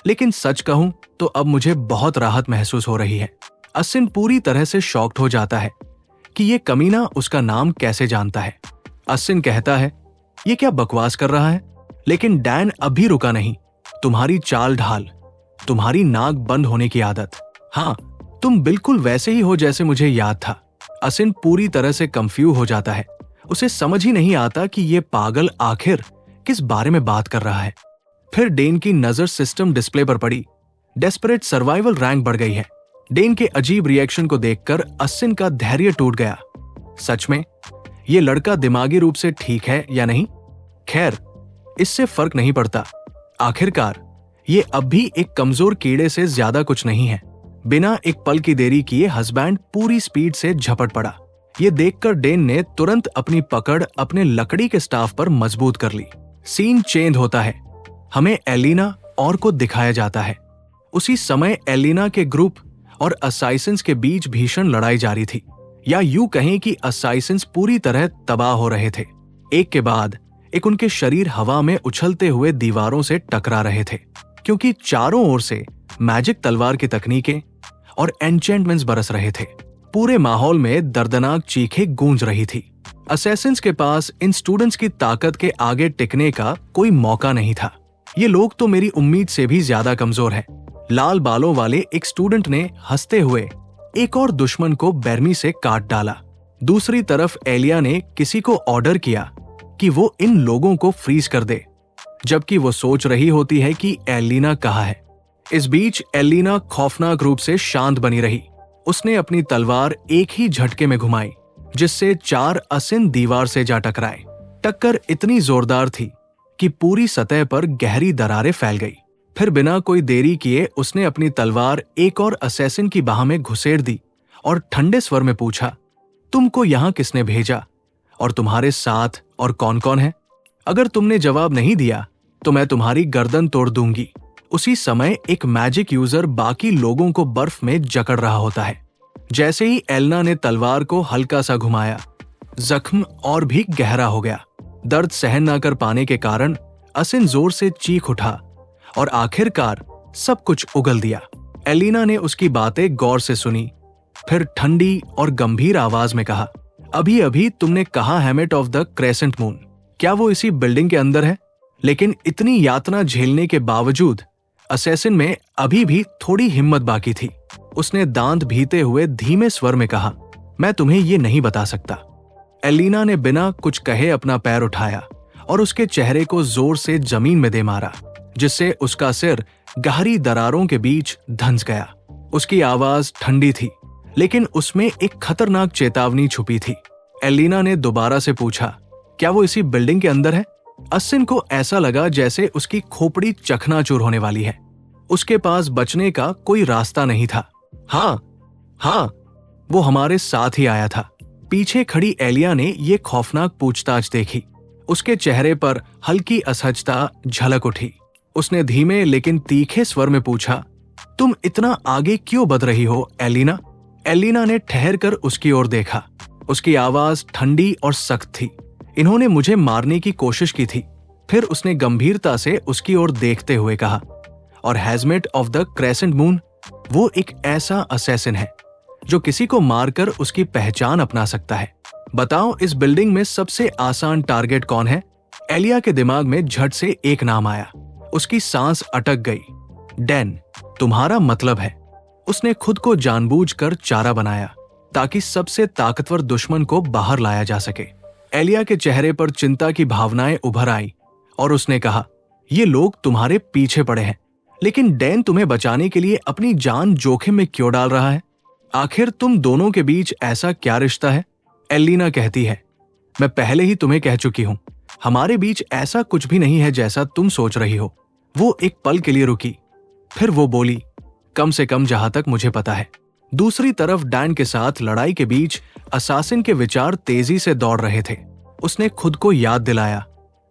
लेकिन सच कहूं तो अब मुझे बहुत राहत महसूस हो रही है। असिन पूरी तरह से शॉक्ड हो जाता है कि ये कमीना उसका नाम कैसे जानता है। असिन कहता है, ये क्या बकवास कर रहा है? लेकिन डैन अभी रुका नहीं। तुम्हारी चाल ढाल, तुम्हारी नाक बंद होने की आदत, हाँ तुम बिल्कुल वैसे ही हो जैसे मुझे याद था। असिन पूरी तरह से कंफ्यूज हो जाता है। उसे समझ ही नहीं आता कि ये पागल आखिर किस बारे में बात कर रहा है। फिर डेन की नजर सिस्टम डिस्प्ले पर पड़ी। डेस्परेट सर्वाइवल रैंक बढ़ गई है। डेन के अजीब रिएक्शन को देखकर असिन का धैर्य टूट गया। सच में ये लड़का दिमागी रूप से ठीक है या नहीं? खैर, इससे फर्क नहीं पड़ता। आखिरकार ये अब भी एक कमजोर कीड़े से ज्यादा कुछ नहीं है। बिना एक पल की देरी किए हस्बैंड पूरी स्पीड से झपट पड़ा। ये देखकर डेन ने तुरंत अपनी पकड़ अपने लकड़ी के स्टाफ पर मजबूत कर ली। सीन चेंज होता है। हमें एलिना और को दिखाया जाता है। उसी समय एलिना के ग्रुप और असाइसिन्स के बीच भीषण लड़ाई जारी थी, या यूं कहें कि असाइसिन्स पूरी तरह तबाह हो रहे थे। एक के बाद एक उनके शरीर हवा में उछलते हुए दीवारों से टकरा रहे थे, क्योंकि चारों ओर से मैजिक तलवार की तकनीकें और एन्चेंटमेंट्स बरस रहे थे। पूरे माहौल में दर्दनाक चीखें गूंज रही थी। असैसिन्स के पास इन स्टूडेंट्स की ताकत के आगे टिकने का कोई मौका नहीं था। ये लोग तो मेरी उम्मीद से भी ज्यादा कमजोर हैं। लाल बालों वाले एक स्टूडेंट ने हंसते हुए एक और दुश्मन को बेरमी से काट डाला। दूसरी तरफ एलिया ने किसी को ऑर्डर किया कि वो इन लोगों को फ्रीज कर दे, जबकि वो सोच रही होती है कि एलिना कहाँ है। इस बीच एलिना खौफनाक रूप से शांत बनी रही। उसने अपनी तलवार एक ही झटके में घुमाई, जिससे 4 असिन दीवार से जा टकराए। टक्कर इतनी जोरदार थी कि पूरी सतह पर गहरी दरारें फैल गई। फिर बिना कोई देरी किए उसने अपनी तलवार एक और असैसिन की बाह में घुसेड़ दी और ठंडे स्वर में पूछा, तुमको यहाँ किसने भेजा और तुम्हारे साथ और कौन कौन है? अगर तुमने जवाब नहीं दिया तो मैं तुम्हारी गर्दन तोड़ दूंगी। उसी समय एक मैजिक यूजर बाकी लोगों को बर्फ में जकड़ रहा होता है। जैसे ही एलना ने तलवार को हल्का सा घुमाया, जख्म और भी गहरा हो गया। दर्द सहन न कर पाने के कारण असिन जोर से चीख उठा और आखिरकार सब कुछ उगल दिया। एलिना ने उसकी बातें गौर से सुनी, फिर ठंडी और गंभीर आवाज में कहा, अभी अभी तुमने कहा hamate of the crescent moon, क्या वो इसी बिल्डिंग के अंदर है? लेकिन इतनी यातना झेलने के बावजूद असैसिन में अभी भी थोड़ी हिम्मत बाकी थी। उसने दांत भीते हुए धीमे स्वर में कहा, मैं तुम्हें ये नहीं बता सकता। एलिना ने बिना कुछ कहे अपना पैर उठाया और उसके चेहरे को जोर से जमीन में दे मारा, जिससे उसका सिर गहरी दरारों के बीच धंस गया। उसकी आवाज ठंडी थी, लेकिन उसमें एक खतरनाक चेतावनी छुपी थी। एलिना ने दोबारा से पूछा, क्या वो इसी बिल्डिंग के अंदर है? असिन को ऐसा लगा जैसे उसकी खोपड़ी चकनाचूर होने वाली है। उसके पास बचने का कोई रास्ता नहीं था। हाँ, वो हमारे साथ ही आया था। पीछे खड़ी एलिया ने ये खौफनाक पूछताछ देखी। उसके चेहरे पर हल्की असहजता झलक उठी। उसने धीमे लेकिन तीखे स्वर में पूछा, तुम इतना आगे क्यों बढ़ रही हो एलिना? एलिना ने ठहर कर उसकी ओर देखा। उसकी आवाज ठंडी और सख्त थी। इन्होंने मुझे मारने की कोशिश की थी। फिर उसने गंभीरता से उसकी ओर देखते हुए कहा, और hazmat of the crescent moon, वो एक ऐसा असैसिन है जो किसी को मारकर उसकी पहचान अपना सकता है। बताओ, इस बिल्डिंग में सबसे आसान टारगेट कौन है? एलिया के दिमाग में झट से एक नाम आया। उसकी सांस अटक गई। डैन, तुम्हारा मतलब है। उसने खुद को जानबूझकर चारा बनाया ताकि सबसे ताकतवर दुश्मन को बाहर लाया जा सके। एलिया के चेहरे पर चिंता की भावनाएं उभर आई और उसने कहा, ये लोग तुम्हारे पीछे पड़े हैं, लेकिन डैन तुम्हें बचाने के लिए अपनी जान जोखिम में क्यों डाल रहा है? आखिर तुम दोनों के बीच ऐसा क्या रिश्ता है? एलिना कहती है, मैं पहले ही तुम्हें कह चुकी हूं, हमारे बीच ऐसा कुछ भी नहीं है जैसा तुम सोच रही हो। वो एक पल के लिए रुकी, फिर वो बोली, कम से कम जहां तक मुझे पता है। दूसरी तरफ डैन के साथ लड़ाई के बीच असासिन के विचार तेजी से दौड़ रहे थे। उसने खुद को याद दिलाया,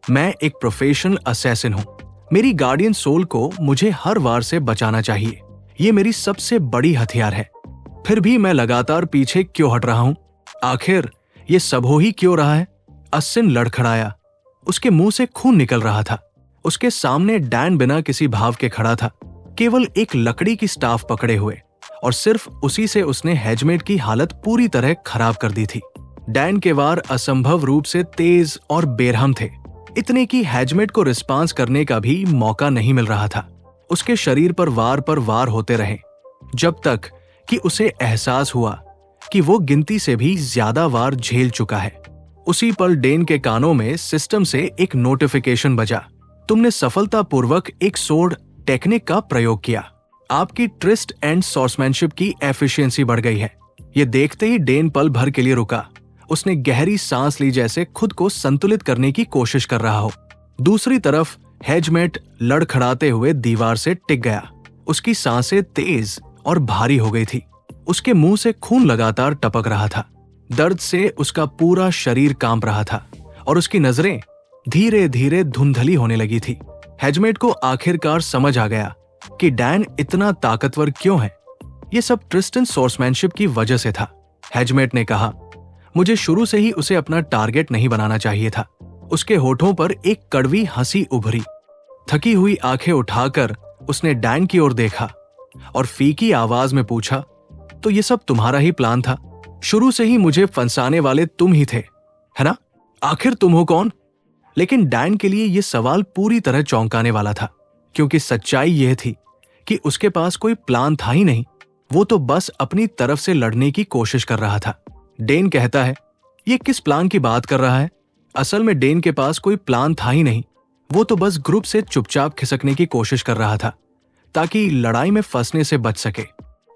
मैं एक प्रोफेशनल असैसिन हूं। मेरी गार्डियन सोल को मुझे हर वार से बचाना चाहिए। ये मेरी सबसे बड़ी हथियार है। फिर भी मैं लगातार पीछे क्यों हट रहा हूं? आखिर ये सब हो ही क्यों रहा है? असिन लड़खड़ाया। उसके मुंह से खून निकल रहा था। उसके सामने डैन बिना किसी भाव के खड़ा था, केवल एक लकड़ी की स्टाफ पकड़े हुए, और सिर्फ उसी से उसने हैजमेट की हालत पूरी तरह खराब कर दी थी। डैन के वार असंभव रूप से तेज और बेरहम थे, इतने कि हैजमेट को रिस्पांस करने का भी मौका नहीं मिल रहा था। उसके शरीर पर वार होते रहे, जब तक कि उसे एहसास हुआ कि वो गिनती से भी ज्यादा वार झेल चुका है। उसी पल डेन के कानों में सिस्टम से एक नोटिफिकेशन बजा, तुमने सफलतापूर्वक एक सोर्ड टेक्निक का प्रयोग किया। आपकी ट्रिस्ट एंड सॉर्समैनशिप की एफिशिएंसी बढ़ गई है। ये देखते ही डेन पल भर के लिए रुका। उसने गहरी सांस ली, जैसे खुद को संतुलित करने की कोशिश कर रहा हो। दूसरी तरफ हैजमेट लड़खड़ाते हुए दीवार से टिक गया। उसकी सांसें तेज और भारी हो गई थी। उसके मुंह से खून लगातार टपक रहा था। दर्द से उसका पूरा शरीर कांप रहा था और उसकी नजरें धीरे धीरे धुंधली होने लगी थी। हैजमेट को आखिरकार समझ आ गया कि डैन इतना ताकतवर क्यों है। ये सब ट्रिस्टन सोर्समैनशिप की वजह से था। हैजमेट ने कहा, मुझे शुरू से ही उसे अपना टारगेट नहीं बनाना चाहिए था। उसके होठों पर एक कड़वी हंसी उभरी। थकी हुई आंखें उठाकर उसने डैन की ओर देखा और फीकी आवाज में पूछा, तो ये सब तुम्हारा ही प्लान था? शुरू से ही मुझे फंसाने वाले तुम ही थे, है ना? आखिर तुम हो कौन? लेकिन डैन के लिए यह सवाल पूरी तरह चौंकाने वाला था, क्योंकि सच्चाई यह थी कि उसके पास कोई प्लान था ही नहीं। वो तो बस अपनी तरफ से लड़ने की कोशिश कर रहा था। डेन कहता है, ये किस प्लान की बात कर रहा है? असल में डेन के पास कोई प्लान था ही नहीं। वो तो बस ग्रुप से चुपचाप खिसकने की कोशिश कर रहा था ताकि लड़ाई में फंसने से बच सके।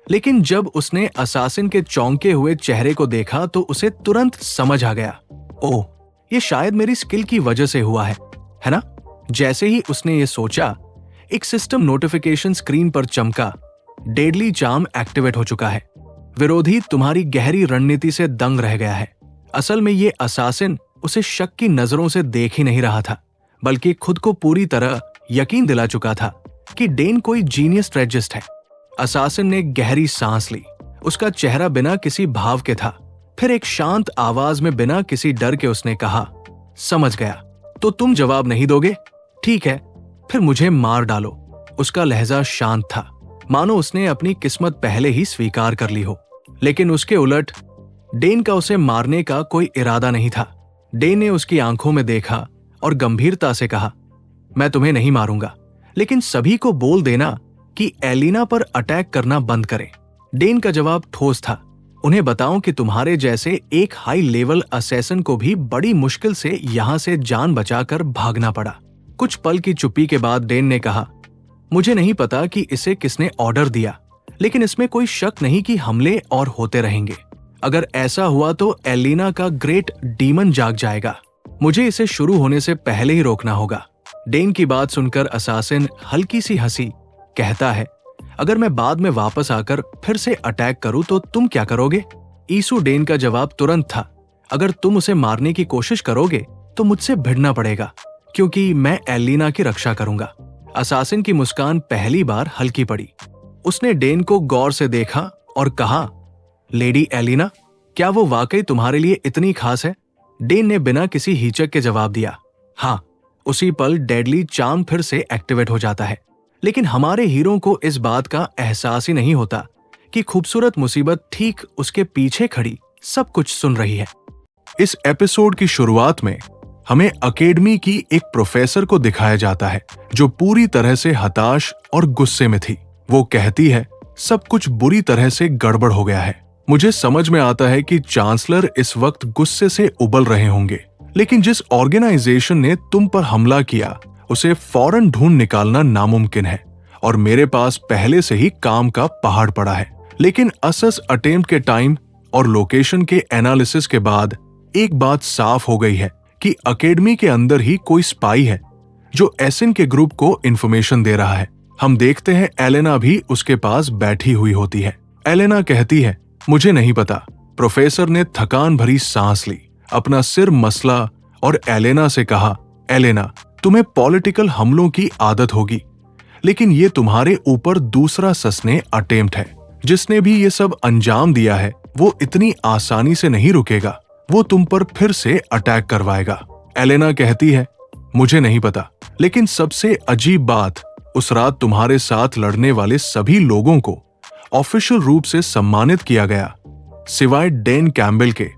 लेकिन जब उसने असासिन के चौंके हुए चेहरे को देखा तो उसे तुरंत समझ आ गया, ओह, ये शायद मेरी स्किल की वजह से हुआ है ना? जैसे ही उसने ये सोचा, एक सिस्टम नोटिफिकेशन स्क्रीन पर चमका, डेडली चार्म एक्टिवेट हो चुका है। विरोधी तुम्हारी गहरी रणनीति से दंग रह गया है। असल में ये असासिन उसे शक की नजरों से देख ही नहीं रहा था, बल्कि खुद को पूरी तरह यकीन दिला चुका था कि डेन कोई जीनियस स्ट्रेटजिस्ट है। असासिन ने गहरी सांस ली। उसका चेहरा बिना किसी भाव के था। फिर एक शांत आवाज में बिना किसी डर के उसने कहा, समझ गया, तो तुम जवाब नहीं दोगे? ठीक है, फिर मुझे मार डालो। उसका लहजा शांत था, मानो उसने अपनी किस्मत पहले ही स्वीकार कर ली हो। लेकिन उसके उलट डेन का उसे मारने का कोई इरादा नहीं था। डेन ने उसकी आंखों में देखा और गंभीरता से कहा, मैं तुम्हें नहीं मारूंगा, लेकिन सभी को बोल देना कि एलिना पर अटैक करना बंद करें। डेन का जवाब ठोस था, उन्हें बताऊं कि तुम्हारे जैसे एक हाई लेवल असैसिन को भी बड़ी मुश्किल से यहां से जान बचाकर भागना पड़ा। कुछ पल की चुप्पी के बाद डेन ने कहा, मुझे नहीं पता कि इसे किसने ऑर्डर दिया, लेकिन इसमें कोई शक नहीं कि हमले और होते रहेंगे। अगर ऐसा हुआ तो एलिना का ग्रेट डीमन जाग जाएगा। मुझे इसे शुरू होने से पहले ही रोकना होगा। डेन की बात सुनकर असासिन हल्की सी हंसी। कहता है, अगर मैं बाद में वापस आकर फिर से अटैक करूं तो तुम क्या करोगे? ईसु डेन का जवाब तुरंत था, अगर तुम उसे मारने की कोशिश करोगे तो मुझसे भिड़ना पड़ेगा, क्योंकि मैं एलिना की रक्षा करूंगा। असासिन की मुस्कान पहली बार हल्की पड़ी। उसने डेन को गौर से देखा और कहा, लेडी एलिना, क्या वो वाकई तुम्हारे लिए इतनी खास है? डेन ने बिना किसी हिचक के जवाब दिया, हाँ। उसी पल डेडली चार्म फिर से एक्टिवेट हो जाता है। लेकिन हमारे हीरो को इस बात का एहसास ही नहीं होता कि खूबसूरत मुसीबत ठीक उसके पीछे खड़ी सब कुछ सुन रही है। इस एपिसोड की शुरुआत में हमें अकेडमी की एक प्रोफेसर को दिखाया जाता है जो पूरी तरह से हताश और गुस्से में थी। वो कहती है, सब कुछ बुरी तरह से गड़बड़ हो गया है। मुझे समझ में आता है कि चांसलर इस वक्त गुस्से से उबल रहे होंगे, लेकिन जिस ऑर्गेनाइजेशन ने तुम पर हमला किया उसे फौरन ढूंढ निकालना नामुमकिन है और मेरे पास पहले से ही काम का पहाड़ पड़ा है। लेकिन असस अटेम्प्ट के टाइम और लोकेशन के एनालिसिस के बाद एक बात साफ हो गई है कि अकेडमी के अंदर ही कोई स्पाई है जो एसिन के ग्रुप को इंफॉर्मेशन दे रहा है। हम देखते हैं एलेना भी उसके पास बैठी हुई होती है। एलेना कहती है, मुझे नहीं पता। प्रोफेसर ने थकान भरी सांस ली, अपना सिर मसला और एलेना से कहा, एलेना, तुम्हें पॉलिटिकल हमलों की आदत होगी, लेकिन ये तुम्हारे ऊपर दूसरा ससने अटेम्प्ट है। जिसने भी ये सब अंजाम दिया है वो इतनी आसानी से नहीं रुकेगा, वो तुम पर फिर से अटैक करवाएगा। एलेना कहती है, मुझे नहीं पता, लेकिन सबसे अजीब बात, उस रात तुम्हारे साथ लड़ने वाले सभी लोगों को ऑफिशियल रूप से सम्मानित किया गया, सिवाय डेन कैम्बेल के,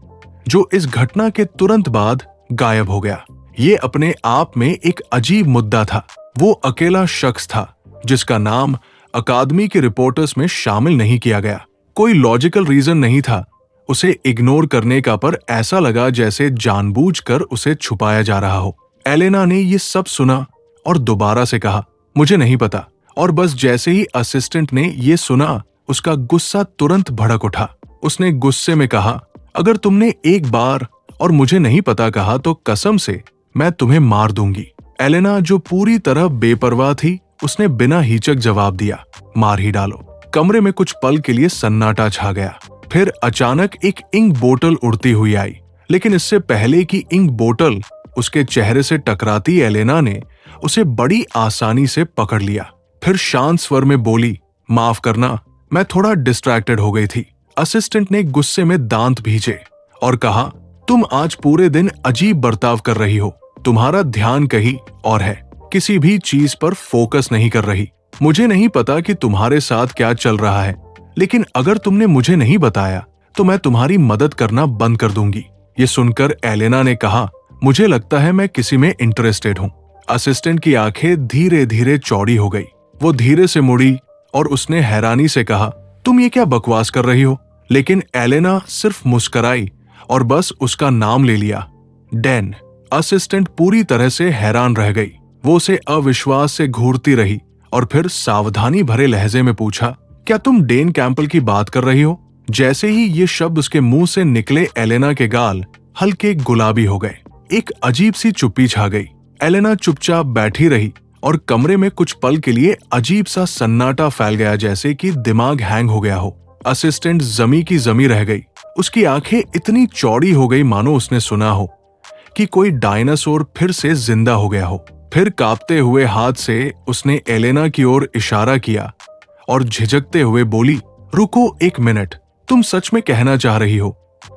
जो इस घटना के तुरंत बाद गायब हो गया। ये अपने आप में एक अजीब मुद्दा था। वो अकेला शख्स था जिसका नाम अकादमी के रिपोर्टर्स में शामिल नहीं किया गया। कोई लॉजिकल रीजन नहीं था उसे इग्नोर करने का, पर ऐसा लगा जैसे जानबूझकर उसे छुपाया जा रहा हो। एलेना ने ये सब सुना और दोबारा से कहा, मुझे नहीं पता। और बस जैसे ही असिस्टेंट ने ये सुना, उसका गुस्सा तुरंत भड़क उठा। उसने गुस्से में कहा, अगर तुमने एक बार और मुझे नहीं पता कहा तो कसम से मैं तुम्हें मार दूंगी। एलेना, जो पूरी तरह बेपरवाह थी, उसने बिना हिचक जवाब दिया, मार ही डालो। कमरे में कुछ पल के लिए सन्नाटा छा गया। फिर अचानक एक इंक बोतल उड़ती हुई आई, लेकिन इससे पहले कि इंक बोतल उसके चेहरे से टकराती, एलेना ने उसे बड़ी आसानी से पकड़ लिया। फिर शांत स्वर में बोली, माफ करना, मैं थोड़ा डिस्ट्रैक्टेड हो गई थी। असिस्टेंट ने गुस्से में दांत भींचे और कहा, तुम आज पूरे दिन अजीब बर्ताव कर रही हो। तुम्हारा ध्यान कहीं और है, किसी भी चीज पर फोकस नहीं कर रही। मुझे नहीं पता कि तुम्हारे साथ क्या चल रहा है, लेकिन अगर तुमने मुझे नहीं बताया तो मैं तुम्हारी मदद करना बंद कर दूंगी। ये सुनकर एलेना ने कहा, मुझे लगता है मैं किसी में इंटरेस्टेड हूँ। असिस्टेंट की आंखें धीरे धीरे चौड़ी हो गई। वो धीरे से मुड़ी और उसने हैरानी से कहा, तुम ये क्या बकवास कर रही हो? लेकिन एलेना सिर्फ मुस्कुराई और बस उसका नाम ले लिया, डेन। असिस्टेंट पूरी तरह से हैरान रह गई। वो उसे अविश्वास से घूरती रही और फिर सावधानी भरे लहजे में पूछा, क्या तुम डेन कैम्पल की बात कर रही हो? जैसे ही ये शब्द उसके मुंह से निकले, एलेना के गाल हल्के गुलाबी हो गए। एक अजीब सी चुप्पी छा गई। एलेना चुपचाप बैठी रही और कमरे में कुछ पल के लिए अजीब सा सन्नाटा फैल गया, जैसे कि दिमाग हैंग हो गया हो। असिस्टेंट जमी की जमी रह गई। उसकी आंखें इतनी चौड़ी हो गई मानो उसने सुना हो कि कोई डायनासोर फिर से जिंदा हो गया हो। फिर कांपते हुए हाथ से उसने एलेना की ओर इशारा किया और झिझकते हुए बोली, रुको एक मिनट, तुम सच में कहना चाह रही हो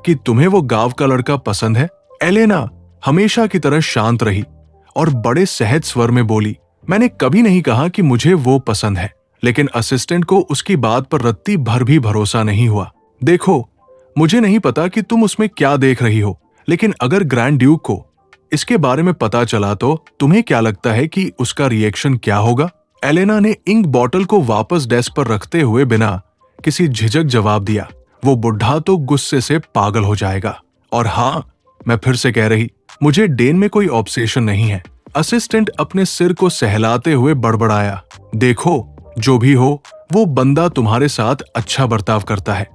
कि तुम्हें वो गांव का लड़का पसंद है? एलेना हमेशा की तरह शांत रही और बड़े सहज स्वर में बोली, मैंने कभी नहीं कहा कि मुझे वो पसंद है। लेकिन असिस्टेंट को उसकी बात पर रत्ती भर भी भरोसा नहीं हुआ। देखो, मुझे नहीं पता कि तुम उसमें क्या देख रही हो, लेकिन अगर ग्रैंड ड्यूक को इसके बारे में पता चला तो तुम्हें क्या लगता है कि उसका रिएक्शन क्या होगा? एलेना ने इंक बॉटल को वापस डेस्क पर रखते हुए बिना किसी झिझक जवाब दिया, वो बुढ़ा तो गुस्से से पागल हो जाएगा। और हाँ, मैं फिर से कह रही, मुझे डेन में कोई ऑब्सेशन नहीं है। असिस्टेंट अपने सिर को सहलाते हुए बड़बड़ाया, देखो, जो भी हो वो बंदा तुम्हारे साथ अच्छा बर्ताव करता है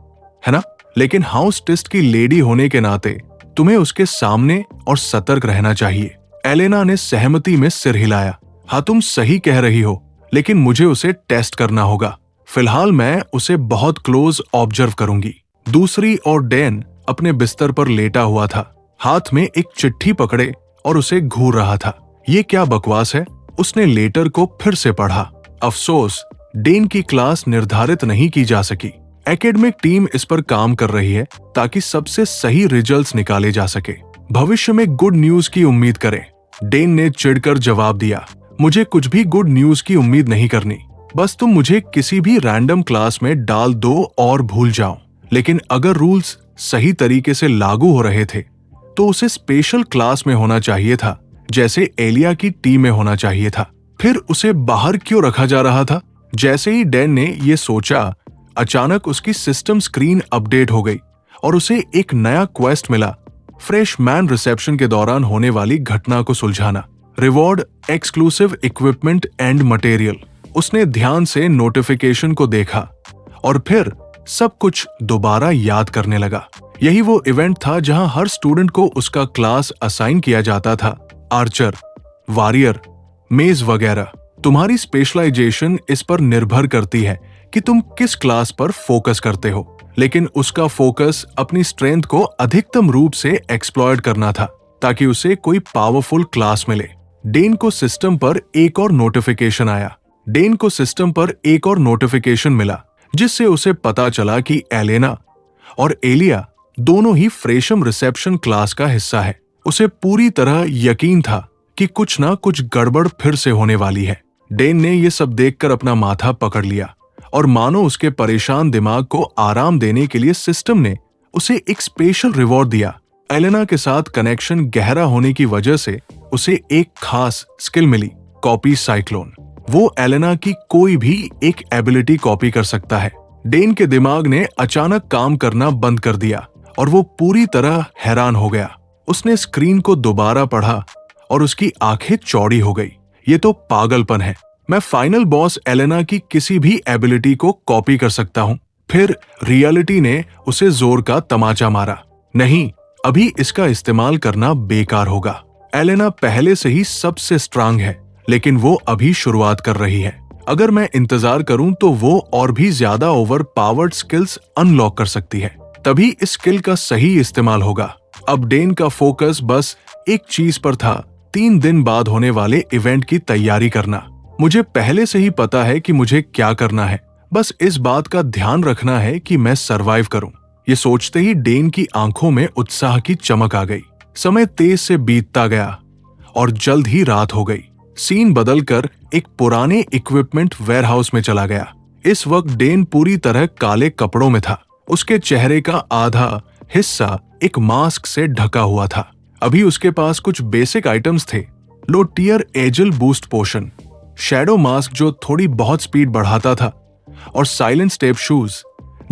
ना? लेकिन हाउस टेस्ट की लेडी होने के नाते तुम्हें उसके सामने और सतर्क रहना चाहिए। एलेना ने सहमति में सिर हिलाया। हाँ, तुम सही कह रही हो, लेकिन मुझे उसे टेस्ट करना होगा। फिलहाल मैं उसे बहुत क्लोज ऑब्जर्व करूंगी। दूसरी ओर डेन अपने बिस्तर पर लेटा हुआ था, हाथ में एक चिट्ठी पकड़े और उसे घूर रहा था। ये क्या बकवास है? उसने लेटर को फिर से पढ़ा। अफसोस, डेन की क्लास निर्धारित नहीं की जा सकी। एकेडमिक टीम इस पर काम कर रही है ताकि सबसे सही रिजल्ट्स निकाले जा सके। भविष्य में गुड न्यूज की उम्मीद करें। डेन ने चिढ़कर जवाब दिया, मुझे कुछ भी गुड न्यूज की उम्मीद नहीं करनी। बस तुम मुझे किसी भी रैंडम क्लास में डाल दो और भूल जाओ। लेकिन अगर रूल्स सही तरीके से लागू हो रहे थे तो उसे स्पेशल क्लास में होना चाहिए था, जैसे एलिया की टीम में होना चाहिए था। फिर उसे बाहर क्यों रखा जा रहा था? जैसे ही डैन ने ये सोचा, अचानक उसकी सिस्टम स्क्रीन अपडेट हो गई और उसे एक नया क्वेस्ट मिला, फ्रेशमैन रिसेप्शन के दौरान होने वाली घटना को सुलझाना। Reward exclusive equipment and material. उसने ध्यान से नोटिफिकेशन को देखा और फिर सब कुछ दोबारा याद करने लगा। यही वो इवेंट था जहां हर स्टूडेंट को उसका क्लास असाइन किया जाता था, आर्चर, वॉरियर, मेज वगैरह। तुम्हारी स्पेशलाइजेशन इस पर निर्भर करती है कि तुम किस क्लास पर फोकस करते हो, लेकिन उसका फोकस अपनी स्ट्रेंथ को अधिकतम रूप से एक्सप्लॉयट करना था ताकि उसे कोई पावरफुल क्लास मिले। डेन को सिस्टम पर एक और नोटिफिकेशन मिला जिससे उसे पता चला कि एलेना और एलिया दोनों ही फ्रेशम रिसेप्शन क्लास का हिस्सा है। उसे पूरी तरह यकीन था कि कुछ ना कुछ गड़बड़ फिर से होने वाली है। डेन ने यह सब देखकर अपना माथा पकड़ लिया और मानो उसके परेशान दिमाग को आराम देने के लिए सिस्टम ने उसे एक स्पेशल रिवॉर्ड दिया। एलेना के साथ कनेक्शन गहरा होने की वजह से उसे एक खास स्किल मिली, कॉपी साइक्लोन। वो एलेना की कोई भी एक एबिलिटी कॉपी कर सकता है। डेन के दिमाग ने अचानक काम करना बंद कर दिया और वो पूरी तरह हैरान हो गया। उसने स्क्रीन को दोबारा पढ़ा और उसकी आंखें चौड़ी हो गई। ये तो पागलपन है। मैं फाइनल बॉस एलेना की किसी भी एबिलिटी को कॉपी कर सकता हूँ। फिर रियलिटी ने उसे जोर का तमाचा मारा। नहीं, अभी इसका इस्तेमाल करना बेकार होगा। एलेना पहले से ही सबसे स्ट्रांग है, लेकिन वो अभी शुरुआत कर रही है। अगर मैं इंतजार करूं तो वो और भी ज्यादा ओवर पावर्ड स्किल्स अनलॉक कर सकती है। तभी इस स्किल का सही इस्तेमाल होगा। अब डेन का फोकस बस एक चीज पर था, 3 दिन बाद होने वाले इवेंट की तैयारी करना। मुझे पहले से ही पता है कि मुझे क्या करना है, बस इस बात का ध्यान रखना है कि मैं सरवाइव करूं। ये सोचते ही डेन की आंखों में उत्साह की चमक आ गई। समय तेज से बीतता गया और जल्द ही रात हो गई। सीन बदलकर एक पुराने इक्विपमेंट वेयरहाउस में चला गया। इस वक्त डेन पूरी तरह काले कपड़ों में था। उसके चेहरे का आधा हिस्सा एक मास्क से ढका हुआ था। अभी उसके पास कुछ बेसिक आइटम्स थे, लो टियर एजल बूस्ट पोशन, शैडो मास्क जो थोड़ी बहुत स्पीड बढ़ाता था, और साइलेंट स्टेप शूज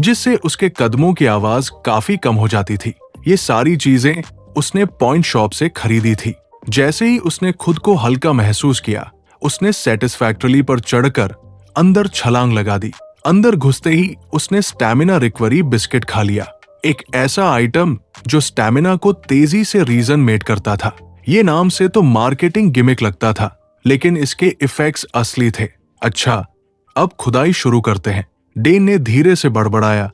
जिससे उसके कदमों की आवाज काफी कम हो जाती थी। ये सारी चीजें उसने पॉइंट शॉप से खरीदी थी। जैसे ही उसने खुद को हल्का महसूस किया, उसने सेटिस्फैक्टरली पर चढ़कर अंदर छलांग लगा दी। अंदर घुसते ही उसने स्टैमिना रिकवरी बिस्किट खा लिया, एक ऐसा आइटम जो स्टैमिना को तेजी से रीजन मेट करता था। ये नाम से तो मार्केटिंग गिमिक लगता था, लेकिन इसके इफेक्ट्स असली थे। अच्छा, अब खुदाई शुरू करते हैं, डेन ने धीरे से बड़बड़ाया।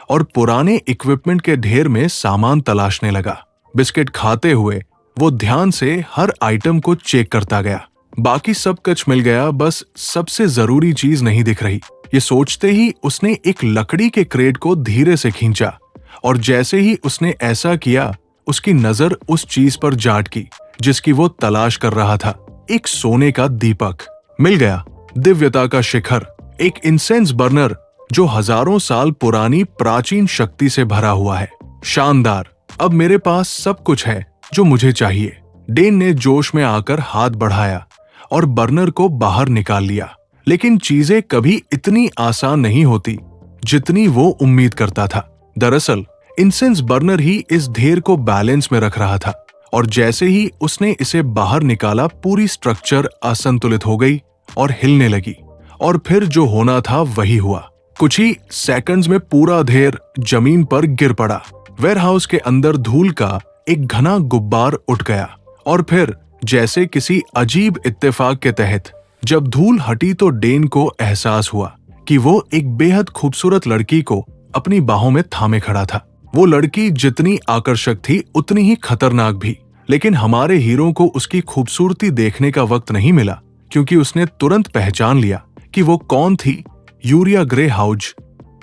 और पुराने इक्विपमेंट के ढेर में सामान तलाशने लगा। बिस्किट खाते हुए वो ध्यान से हर आइटम को चेक करता गया। बाकी सब कुछ मिल गया, बस सबसे जरूरी चीज नहीं दिख रही। ये सोचते ही उसने एक लकड़ी के क्रेट को धीरे से खींचा और जैसे ही उसने ऐसा किया, उसकी नजर उस चीज पर जा अटकी जिसकी वो तलाश कर रहा था। एक सोने का दीपक मिल गया, दिव्यता का शिखर, एक इंसेंस बर्नर जो हजारों साल पुरानी प्राचीन शक्ति से भरा हुआ है। शानदार, अब मेरे पास सब कुछ है जो मुझे चाहिए। डेन ने जोश में आकर हाथ बढ़ाया और बर्नर को बाहर निकाल लिया। लेकिन चीजें कभी इतनी आसान नहीं होती जितनी वो उम्मीद करता था। दरअसल इंसेंस बर्नर ही इस ढेर को बैलेंस में रख रहा था और जैसे ही उसने इसे बाहर निकाला, पूरी स्ट्रक्चर असंतुलित हो गई और हिलने लगी। और फिर जो होना था वही हुआ। कुछ ही सेकंड्स में पूरा ढेर जमीन पर गिर पड़ा। वेयरहाउस के अंदर धूल का एक घना गुब्बार उठ गया और फिर जैसे किसी अजीब इत्तेफाक के तहत जब धूल हटी तो डेन को एहसास हुआ कि वो एक बेहद खूबसूरत लड़की को अपनी बाहों में थामे खड़ा था। वो लड़की जितनी आकर्षक थी उतनी ही खतरनाक भी। लेकिन हमारे हीरो को उसकी खूबसूरती देखने का वक्त नहीं मिला, क्योंकि उसने तुरंत पहचान लिया कि वो कौन थी। यूरिया ग्रेहाउज,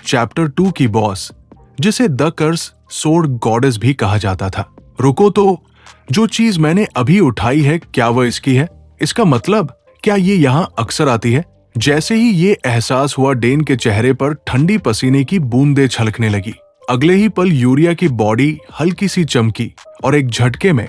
चैप्टर 2 की बॉस, जिसे द कर्स सोर्ड गॉडेस भी कहा जाता था। रुको तो, जो चीज मैंने अभी उठाई है, क्या वह इसकी है? इसका मतलब क्या ये यहाँ अक्सर आती है? जैसे ही ये एहसास हुआ, डेन के चेहरे पर ठंडी पसीने की बूंदें छलकने लगी। अगले ही पल यूरिया की बॉडी हल्की सी चमकी और एक झटके में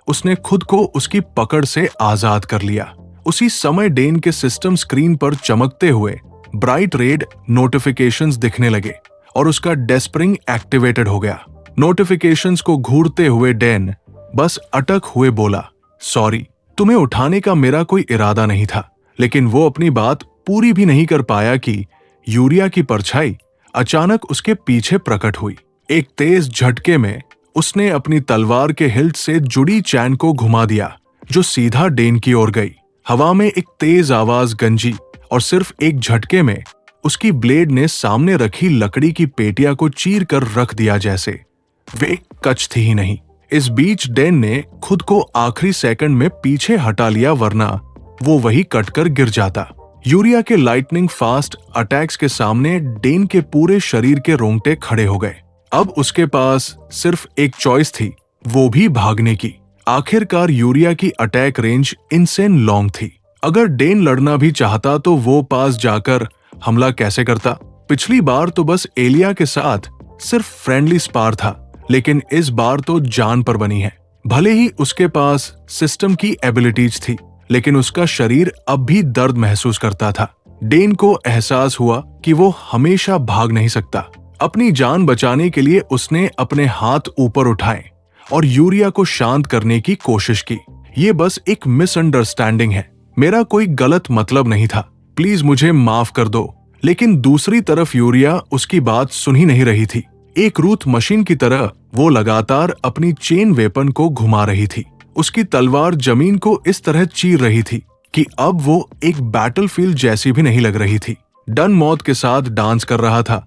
उसने खुद को उसकी पकड़ से आजाद कर लिया। उसी समय डेन के सिस्टम स्क्रीन पर चमकते हुए ब्राइट रेड नोटिफिकेशंस दिखने लगे और उसका डेस्परिंग एक्टिवेटेड हो गया। नोटिफिकेशंस को घूरते हुए डेन बस अटक हुए बोला, सॉरी, तुम्हें उठाने का मेरा कोई इरादा नहीं था। लेकिन वो अपनी बात पूरी भी नहीं कर पाया कि यूरिया की परछाई अचानक उसके पीछे प्रकट हुई। एक तेज झटके में उसने अपनी तलवार के हिल्ट से जुड़ी चैन को घुमा दिया, जो सीधा डेन की ओर गई। हवा में एक तेज आवाज गंजी और सिर्फ एक झटके में उसकी ब्लेड ने सामने रखी लकड़ी की पेटिया को चीर कर रख दिया, जैसे वे कच थी ही नहीं। इस बीच डेन ने खुद को आखिरी सेकंड में पीछे हटा लिया, वरना वो वही कटकर गिर जाता। यूरिया के लाइटनिंग फास्ट अटैक्स के सामने डेन के पूरे शरीर के रोंगटे खड़े हो गए। अब उसके पास सिर्फ एक चॉइस थी, वो भी भागने की। आखिरकार यूरिया की अटैक रेंज इनसेन लॉन्ग थी। अगर डेन लड़ना भी चाहता तो वो पास जाकर हमला कैसे करता? पिछली बार तो बस एलिया के साथ सिर्फ फ्रेंडली स्पार था, लेकिन इस बार तो जान पर बनी है। भले ही उसके पास सिस्टम की एबिलिटीज थी, लेकिन उसका शरीर अब भी दर्द महसूस करता था। डेन को एहसास हुआ कि वो हमेशा भाग नहीं सकता। अपनी जान बचाने के लिए उसने अपने हाथ ऊपर उठाए और यूरिया को शांत करने की कोशिश की। ये बस एक मिसअंडरस्टैंडिंग है, मेरा कोई गलत मतलब नहीं था, प्लीज मुझे माफ कर दो। लेकिन दूसरी तरफ यूरिया उसकी बात सुन ही नहीं रही थी। एक रूथ मशीन की तरह वो लगातार अपनी चेन वेपन को घुमा रही थी। उसकी तलवार जमीन को इस तरह चीर रही थी कि अब वो एक बैटलफील्ड जैसी भी नहीं लग रही थी। डन मौत के साथ डांस कर रहा था,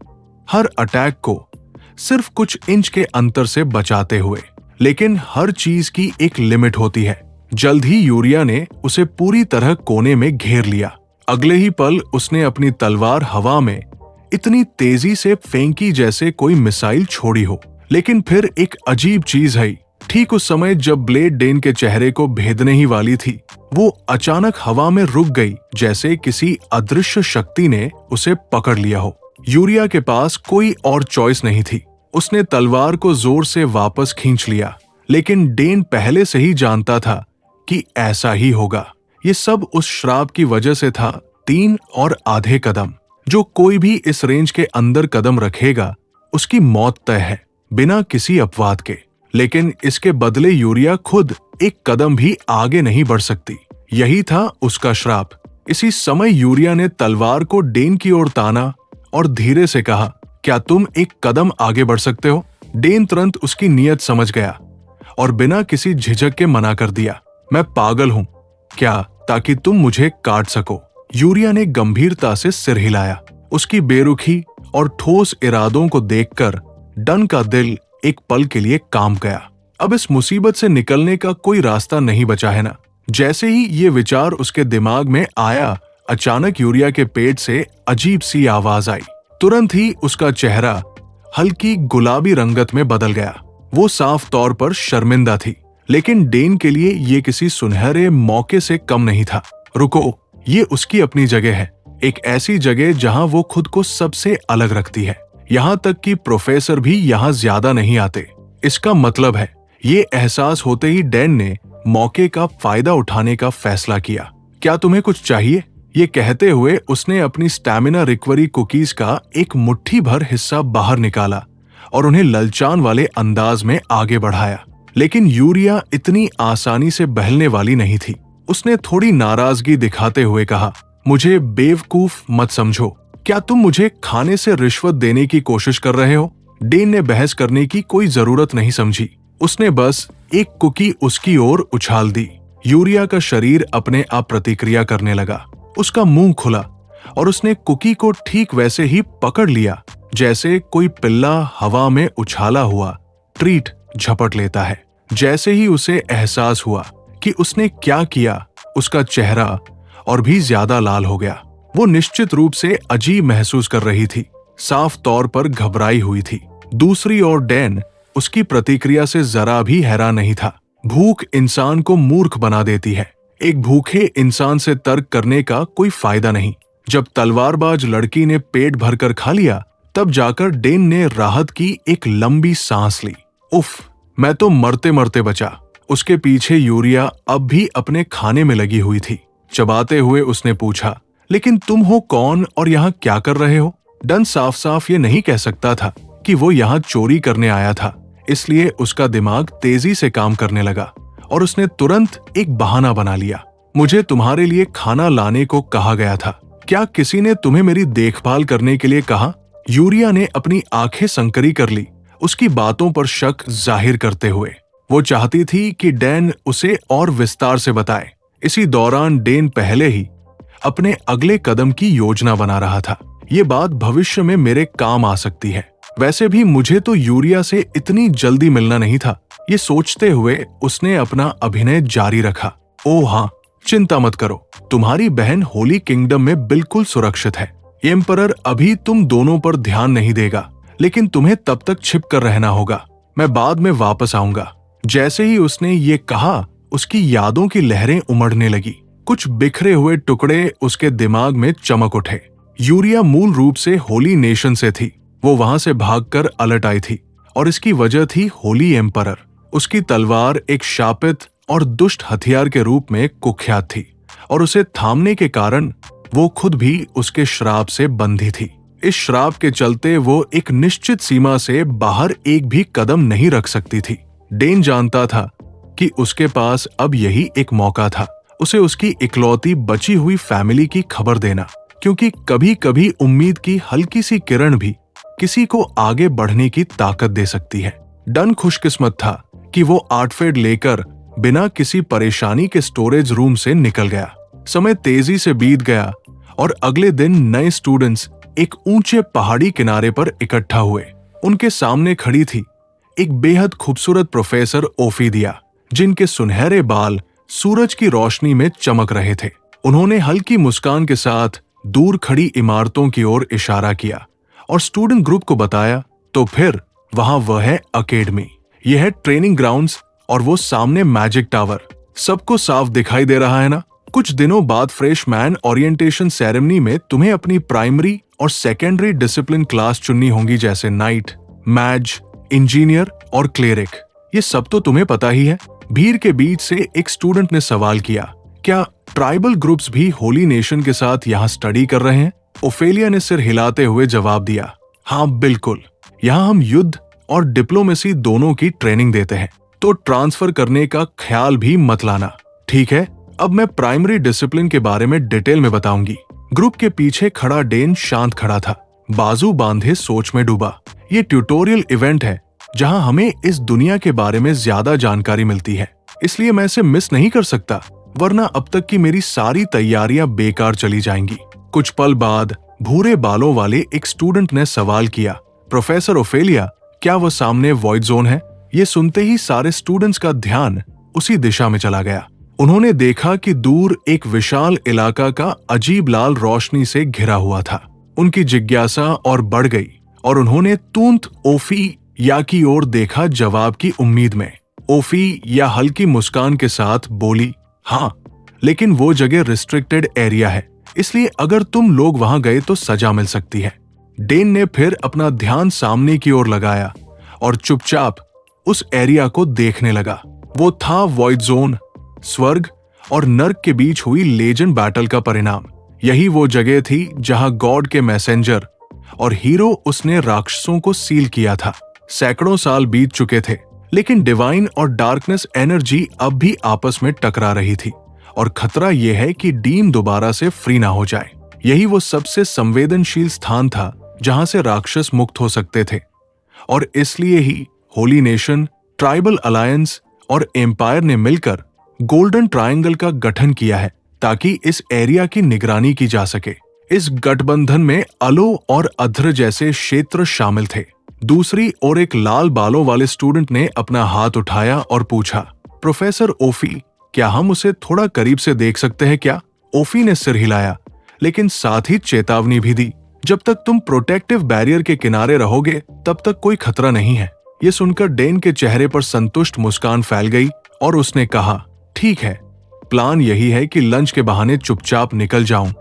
हर अटैक को सिर्फ कुछ इंच के अंतर से बचाते हुए। लेकिन हर चीज की एक लिमिट होती है। जल्द ही यूरिया ने उसे पूरी तरह कोने में घेर लिया। अगले ही पल उसने अपनी तलवार हवा में इतनी तेजी से फेंकी जैसे कोई मिसाइल छोड़ी हो। लेकिन फिर एक अजीब चीज है, ठीक उस समय जब ब्लेड डेन के चेहरे को भेदने ही वाली थी, वो अचानक हवा में रुक गई, जैसे किसी अदृश्य शक्ति ने उसे पकड़ लिया हो। यूरिया के पास कोई और चॉइस नहीं थी। उसने तलवार को जोर से वापस खींच लिया, लेकिन डेन पहले से ही जानता था कि ऐसा ही होगा। ये सब उस श्राप की वजह से था। 3 और आधे कदम, जो कोई भी इस रेंज के अंदर कदम रखेगा उसकी मौत तय है, बिना किसी अपवाद के। लेकिन इसके बदले यूरिया खुद एक कदम भी आगे नहीं बढ़ सकती। यही था उसका श्राप। इसी समय यूरिया ने तलवार को डेन की ओर ताना और धीरे से कहा, क्या तुम एक कदम आगे बढ़ सकते हो? डेन तुरंत उसकी नीयत समझ गया और बिना किसी झिझक के मना कर दिया, मैं पागल हूं क्या ताकि तुम मुझे काट सको? यूरिया ने गंभीरता से सिर हिलाया। उसकी बेरुखी और ठोस इरादों को देखकर डन का दिल एक पल के लिए कांप गया। अब इस मुसीबत से निकलने का कोई रास्ता नहीं बचा है ना। जैसे ही ये विचार उसके दिमाग में आया, अचानक यूरिया के पेट से अजीब सी आवाज आई। तुरंत ही उसका चेहरा हल्की गुलाबी रंगत में बदल गया। वो साफ तौर पर शर्मिंदा थी, लेकिन डेन के लिए ये किसी सुनहरे मौके से कम नहीं था। रुको, ये उसकी अपनी जगह है, एक ऐसी जगह जहां वो खुद को सबसे अलग रखती है। यहाँ तक कि प्रोफेसर भी यहाँ ज्यादा नहीं आते। इसका मतलब है, ये एहसास होते ही डैन ने मौके का फायदा उठाने का फैसला किया। क्या तुम्हें कुछ चाहिए? ये कहते हुए उसने अपनी स्टैमिना रिकवरी कुकीज का एक मुट्ठी भर हिस्सा बाहर निकाला और उन्हें ललचान वाले अंदाज में आगे बढ़ाया। लेकिन यूरिया इतनी आसानी से बहलने वाली नहीं थी। उसने थोड़ी नाराजगी दिखाते हुए कहा, मुझे बेवकूफ मत समझो। क्या तुम मुझे खाने से रिश्वत देने की कोशिश कर रहे हो? डेन ने बहस करने की कोई जरूरत नहीं समझी। उसने बस एक कुकी उसकी ओर उछाल दी। यूरिया का शरीर अपने आप प्रतिक्रिया करने लगा। उसका मुंह खुला और उसने कुकी को ठीक वैसे ही पकड़ लिया जैसे कोई पिल्ला हवा में उछाला हुआ ट्रीट झपट लेता है। जैसे ही उसे एहसास हुआ कि उसने क्या किया, उसका चेहरा और भी ज्यादा लाल हो गया। वो निश्चित रूप से अजीब महसूस कर रही थी, साफ तौर पर घबराई हुई थी। दूसरी ओर डैन उसकी प्रतिक्रिया से जरा भी हैरान नहीं था। भूख इंसान को मूर्ख बना देती है। एक भूखे इंसान से तर्क करने का कोई फायदा नहीं। जब तलवारबाज लड़की ने पेट भरकर खा लिया, तब जाकर डेन ने राहत की एक लंबी सांस ली। उफ, मैं तो मरते मरते बचा। उसके पीछे यूरिया अब भी अपने खाने में लगी हुई थी। चबाते हुए उसने पूछा, लेकिन तुम हो कौन और यहाँ क्या कर रहे हो? डन साफ साफ ये नहीं कह सकता था कि वो यहाँ चोरी करने आया था, इसलिए उसका दिमाग तेजी से काम करने लगा और उसने तुरंत एक बहाना बना लिया। मुझे तुम्हारे लिए खाना लाने को कहा गया था। क्या किसी ने तुम्हें मेरी देखभाल करने के लिए कहा? यूरिया ने अपनी आंखें संकरी कर ली, उसकी बातों पर शक जाहिर करते हुए। वो चाहती थी कि डैन उसे और विस्तार से बताए। इसी दौरान डेन पहले ही अपने अगले कदम की योजना बना रहा था। ये बात भविष्य में मेरे काम आ सकती है। वैसे भी मुझे तो यूरिया से इतनी जल्दी मिलना नहीं था। ये सोचते हुए उसने अपना अभिनय जारी रखा। ओह हाँ, चिंता मत करो, तुम्हारी बहन होली किंगडम में बिल्कुल सुरक्षित है। एम्परर अभी तुम दोनों पर ध्यान नहीं देगा, लेकिन तुम्हें तब तक छिप कर रहना होगा। मैं बाद में वापस आऊंगा। जैसे ही उसने ये कहा, उसकी यादों की लहरें उमड़ने लगी। कुछ बिखरे हुए टुकड़े उसके दिमाग में चमक उठे। यूरिया मूल रूप से होली नेशन से थी। वो वहां से भागकर अलट आई थी और इसकी वजह थी होली एम्परर। उसकी तलवार एक शापित और दुष्ट हथियार के रूप में कुख्यात थी और उसे थामने के कारण वो खुद भी उसके श्राप से बंधी थी। इस श्राप के चलते वो एक निश्चित सीमा से बाहर एक भी कदम नहीं रख सकती थी। डेन जानता था कि उसके पास अब यही एक मौका था, उसे उसकी इकलौती बची हुई फैमिली की खबर देना, क्योंकि कभी कभी उम्मीद की हल्की सी किरण भी किसी को आगे बढ़ने की ताकत दे सकती है। डन खुशकिस्मत था कि वो आर्टफेड लेकर बिना किसी परेशानी के स्टोरेज रूम से निकल गया। समय तेजी से बीत गया और अगले दिन नए स्टूडेंट्स एक ऊंचे पहाड़ी किनारे पर इकट्ठा हुए। उनके सामने खड़ी थी एक बेहद खूबसूरत प्रोफेसर ओफिदिया, जिनके सुनहरे बाल सूरज की रोशनी में चमक रहे थे। उन्होंने हल्की मुस्कान के साथ दूर खड़ी इमारतों की ओर इशारा किया और स्टूडेंट ग्रुप को बताया, तो फिर वहां वह है अकेडमी, यह है ट्रेनिंग ग्राउंड्स और वो सामने मैजिक टावर। सबको साफ दिखाई दे रहा है ना? कुछ दिनों बाद फ्रेशमैन ओरिएंटेशन सेरेमनी में तुम्हें अपनी प्राइमरी और सेकेंडरी डिसिप्लिन क्लास चुननी होंगी, जैसे नाइट, मैज, इंजीनियर और क्लेरिक। ये सब तो तुम्हें पता ही है। भीड़ के बीच से एक स्टूडेंट ने सवाल किया, क्या ट्राइबल ग्रुप्स भी होली नेशन के साथ यहाँ स्टडी कर रहे हैं? ओफेलिया ने सिर हिलाते हुए जवाब दिया, हाँ बिल्कुल, यहाँ हम युद्ध और डिप्लोमेसी दोनों की ट्रेनिंग देते हैं, तो ट्रांसफर करने का ख्याल भी मत लाना। ठीक है, अब मैं प्राइमरी डिसिप्लिन के बारे में डिटेल में बताऊंगी। ग्रुप के पीछे खड़ा डेन शांत खड़ा था, बाजू बांधे सोच में डूबा। ये ट्यूटोरियल इवेंट है जहां हमें इस दुनिया के बारे में ज्यादा जानकारी मिलती है, इसलिए मैं इसे मिस नहीं कर सकता, वरना अब तक की मेरी सारी तैयारियां बेकार चली जाएंगी। कुछ पल बाद भूरे बालों वाले एक स्टूडेंट ने सवाल किया, प्रोफेसर ओफेलिया, क्या वो सामने वॉइड जोन है? ये सुनते ही सारे स्टूडेंट्स का ध्यान उसी दिशा में चला गया। उन्होंने देखा कि दूर एक विशाल इलाका का अजीब लाल रोशनी से घिरा हुआ था। उनकी जिज्ञासा और बढ़ गई और उन्होंने तुरंत ओफी या की ओर देखा, जवाब की उम्मीद में। ओफी या हल्की मुस्कान के साथ बोली, हाँ, लेकिन वो जगह रिस्ट्रिक्टेड एरिया है, इसलिए अगर तुम लोग वहां गए तो सजा मिल सकती है। डेन ने फिर अपना ध्यान सामने की ओर लगाया और चुपचाप उस एरिया को देखने लगा। वो था वॉइड जोन, स्वर्ग और नर्क के बीच हुई लेजेंड बैटल का परिणाम। यही वो जगह थी जहां गॉड के मैसेंजर और हीरो उसने राक्षसों को सील किया था। सैकड़ों साल बीत चुके थे, लेकिन डिवाइन और डार्कनेस एनर्जी अब भी आपस में टकरा रही थी और खतरा यह है कि डीन दोबारा से फ्री ना हो जाए। यही वो सबसे संवेदनशील स्थान था जहां से राक्षस मुक्त हो सकते थे, और इसलिए ही होली नेशन, ट्राइबल अलायंस और एम्पायर ने मिलकर गोल्डन ट्रायंगल का गठन किया है ताकि इस एरिया की निगरानी की जा सके। इस गठबंधन में अलो और अध्र जैसे क्षेत्र शामिल थे। दूसरी ओर एक लाल बालों वाले स्टूडेंट ने अपना हाथ उठाया और पूछा, प्रोफेसर ओफी, क्या हम उसे थोड़ा करीब से देख सकते हैं क्या? ओफी ने सिर हिलाया, लेकिन साथ ही चेतावनी भी दी, जब तक तुम प्रोटेक्टिव बैरियर के किनारे रहोगे तब तक कोई खतरा नहीं है। ये सुनकर डेन के चेहरे पर संतुष्ट मुस्कान फैल गई और उसने कहा, ठीक है, प्लान यही है कि लंच के बहाने चुपचाप निकल जाऊं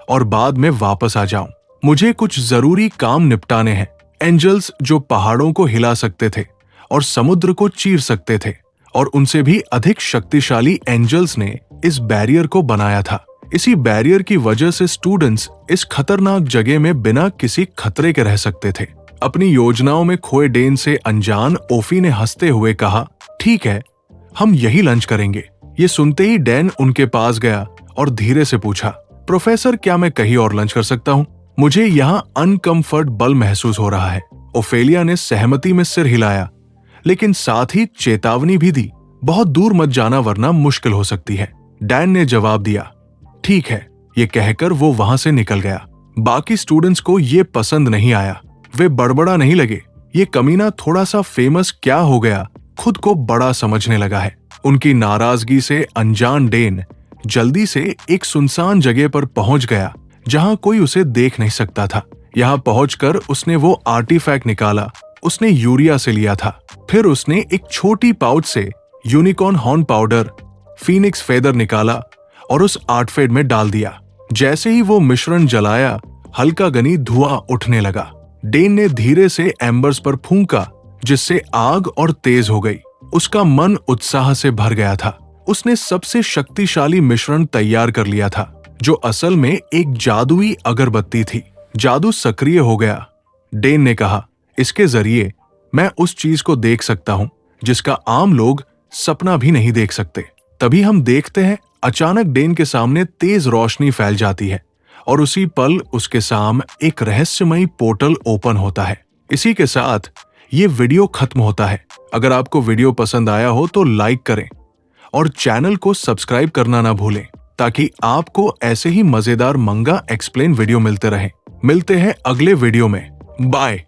और बाद में वापस आ जाऊं। मुझे कुछ जरूरी काम निपटाने हैं। एंजल्स जो पहाड़ों को हिला सकते थे और समुद्र को चीर सकते थे, और उनसे भी अधिक शक्तिशाली एंजल्स ने इस बैरियर को बनाया था। इसी बैरियर की वजह से स्टूडेंट्स इस खतरनाक जगह में बिना किसी खतरे के रह सकते थे। अपनी योजनाओं में खोए डेन से अनजान ओफी ने हंसते हुए कहा, ठीक है, हम यही लंच करेंगे। ये सुनते ही डैन उनके पास गया और धीरे से पूछा, प्रोफेसर, क्या मैं कहीं और लंच कर सकता हूँ? मुझे यहाँ अनकंफर्टेबल महसूस हो रहा है। ओफेलिया ने सहमति में सिर हिलाया, लेकिन साथ ही चेतावनी भी दी, बहुत दूर मत जाना वरना मुश्किल हो सकती है। डैन ने जवाब दिया, ठीक है। ये कहकर वो वहां से निकल गया। बाकी स्टूडेंट्स को ये पसंद नहीं आया। वे बड़बड़ा नहीं लगे, ये कमीना थोड़ा सा फेमस क्या हो गया, खुद को बड़ा समझने लगा है। उनकी नाराजगी से अनजान डेन जल्दी से एक सुनसान जगह पर पहुंच गया जहां कोई उसे देख नहीं सकता था। यहां पहुंचकर उसने वो आर्टिफैक्ट निकाला उसने यूरिया से लिया था। फिर उसने एक छोटी पाउच से unicorn horn powder, Phoenix feather निकाला और उस आर्टफेड में डाल दिया। जैसे ही वो मिश्रण जलाया, हल्का गनी धुआं उठने लगा। डेन ने धीरे से एम्बर्स पर फूंका, जिससे आग और तेज हो गई। उसका मन उत्साह से भर गया था। उसने सबसे शक्तिशाली मिश्रण तैयार कर लिया था, जो असल में एक जादुई अगरबत्ती थी। जादू सक्रिय हो गया। डेन ने कहा, इसके जरिए मैं उस चीज को देख सकता हूं जिसका आम लोग सपना भी नहीं देख सकते। तभी हम देखते हैं, अचानक डेन के सामने तेज रोशनी फैल जाती है और उसी पल उसके सामने एक रहस्यमयी पोर्टल ओपन होता है। इसी के साथ ये वीडियो खत्म होता है। अगर आपको वीडियो पसंद आया हो तो लाइक करें और चैनल को सब्सक्राइब करना ना भूलें, ताकि आपको ऐसे ही मजेदार मंगा एक्सप्लेन वीडियो मिलते रहें। मिलते हैं अगले वीडियो में। बाय।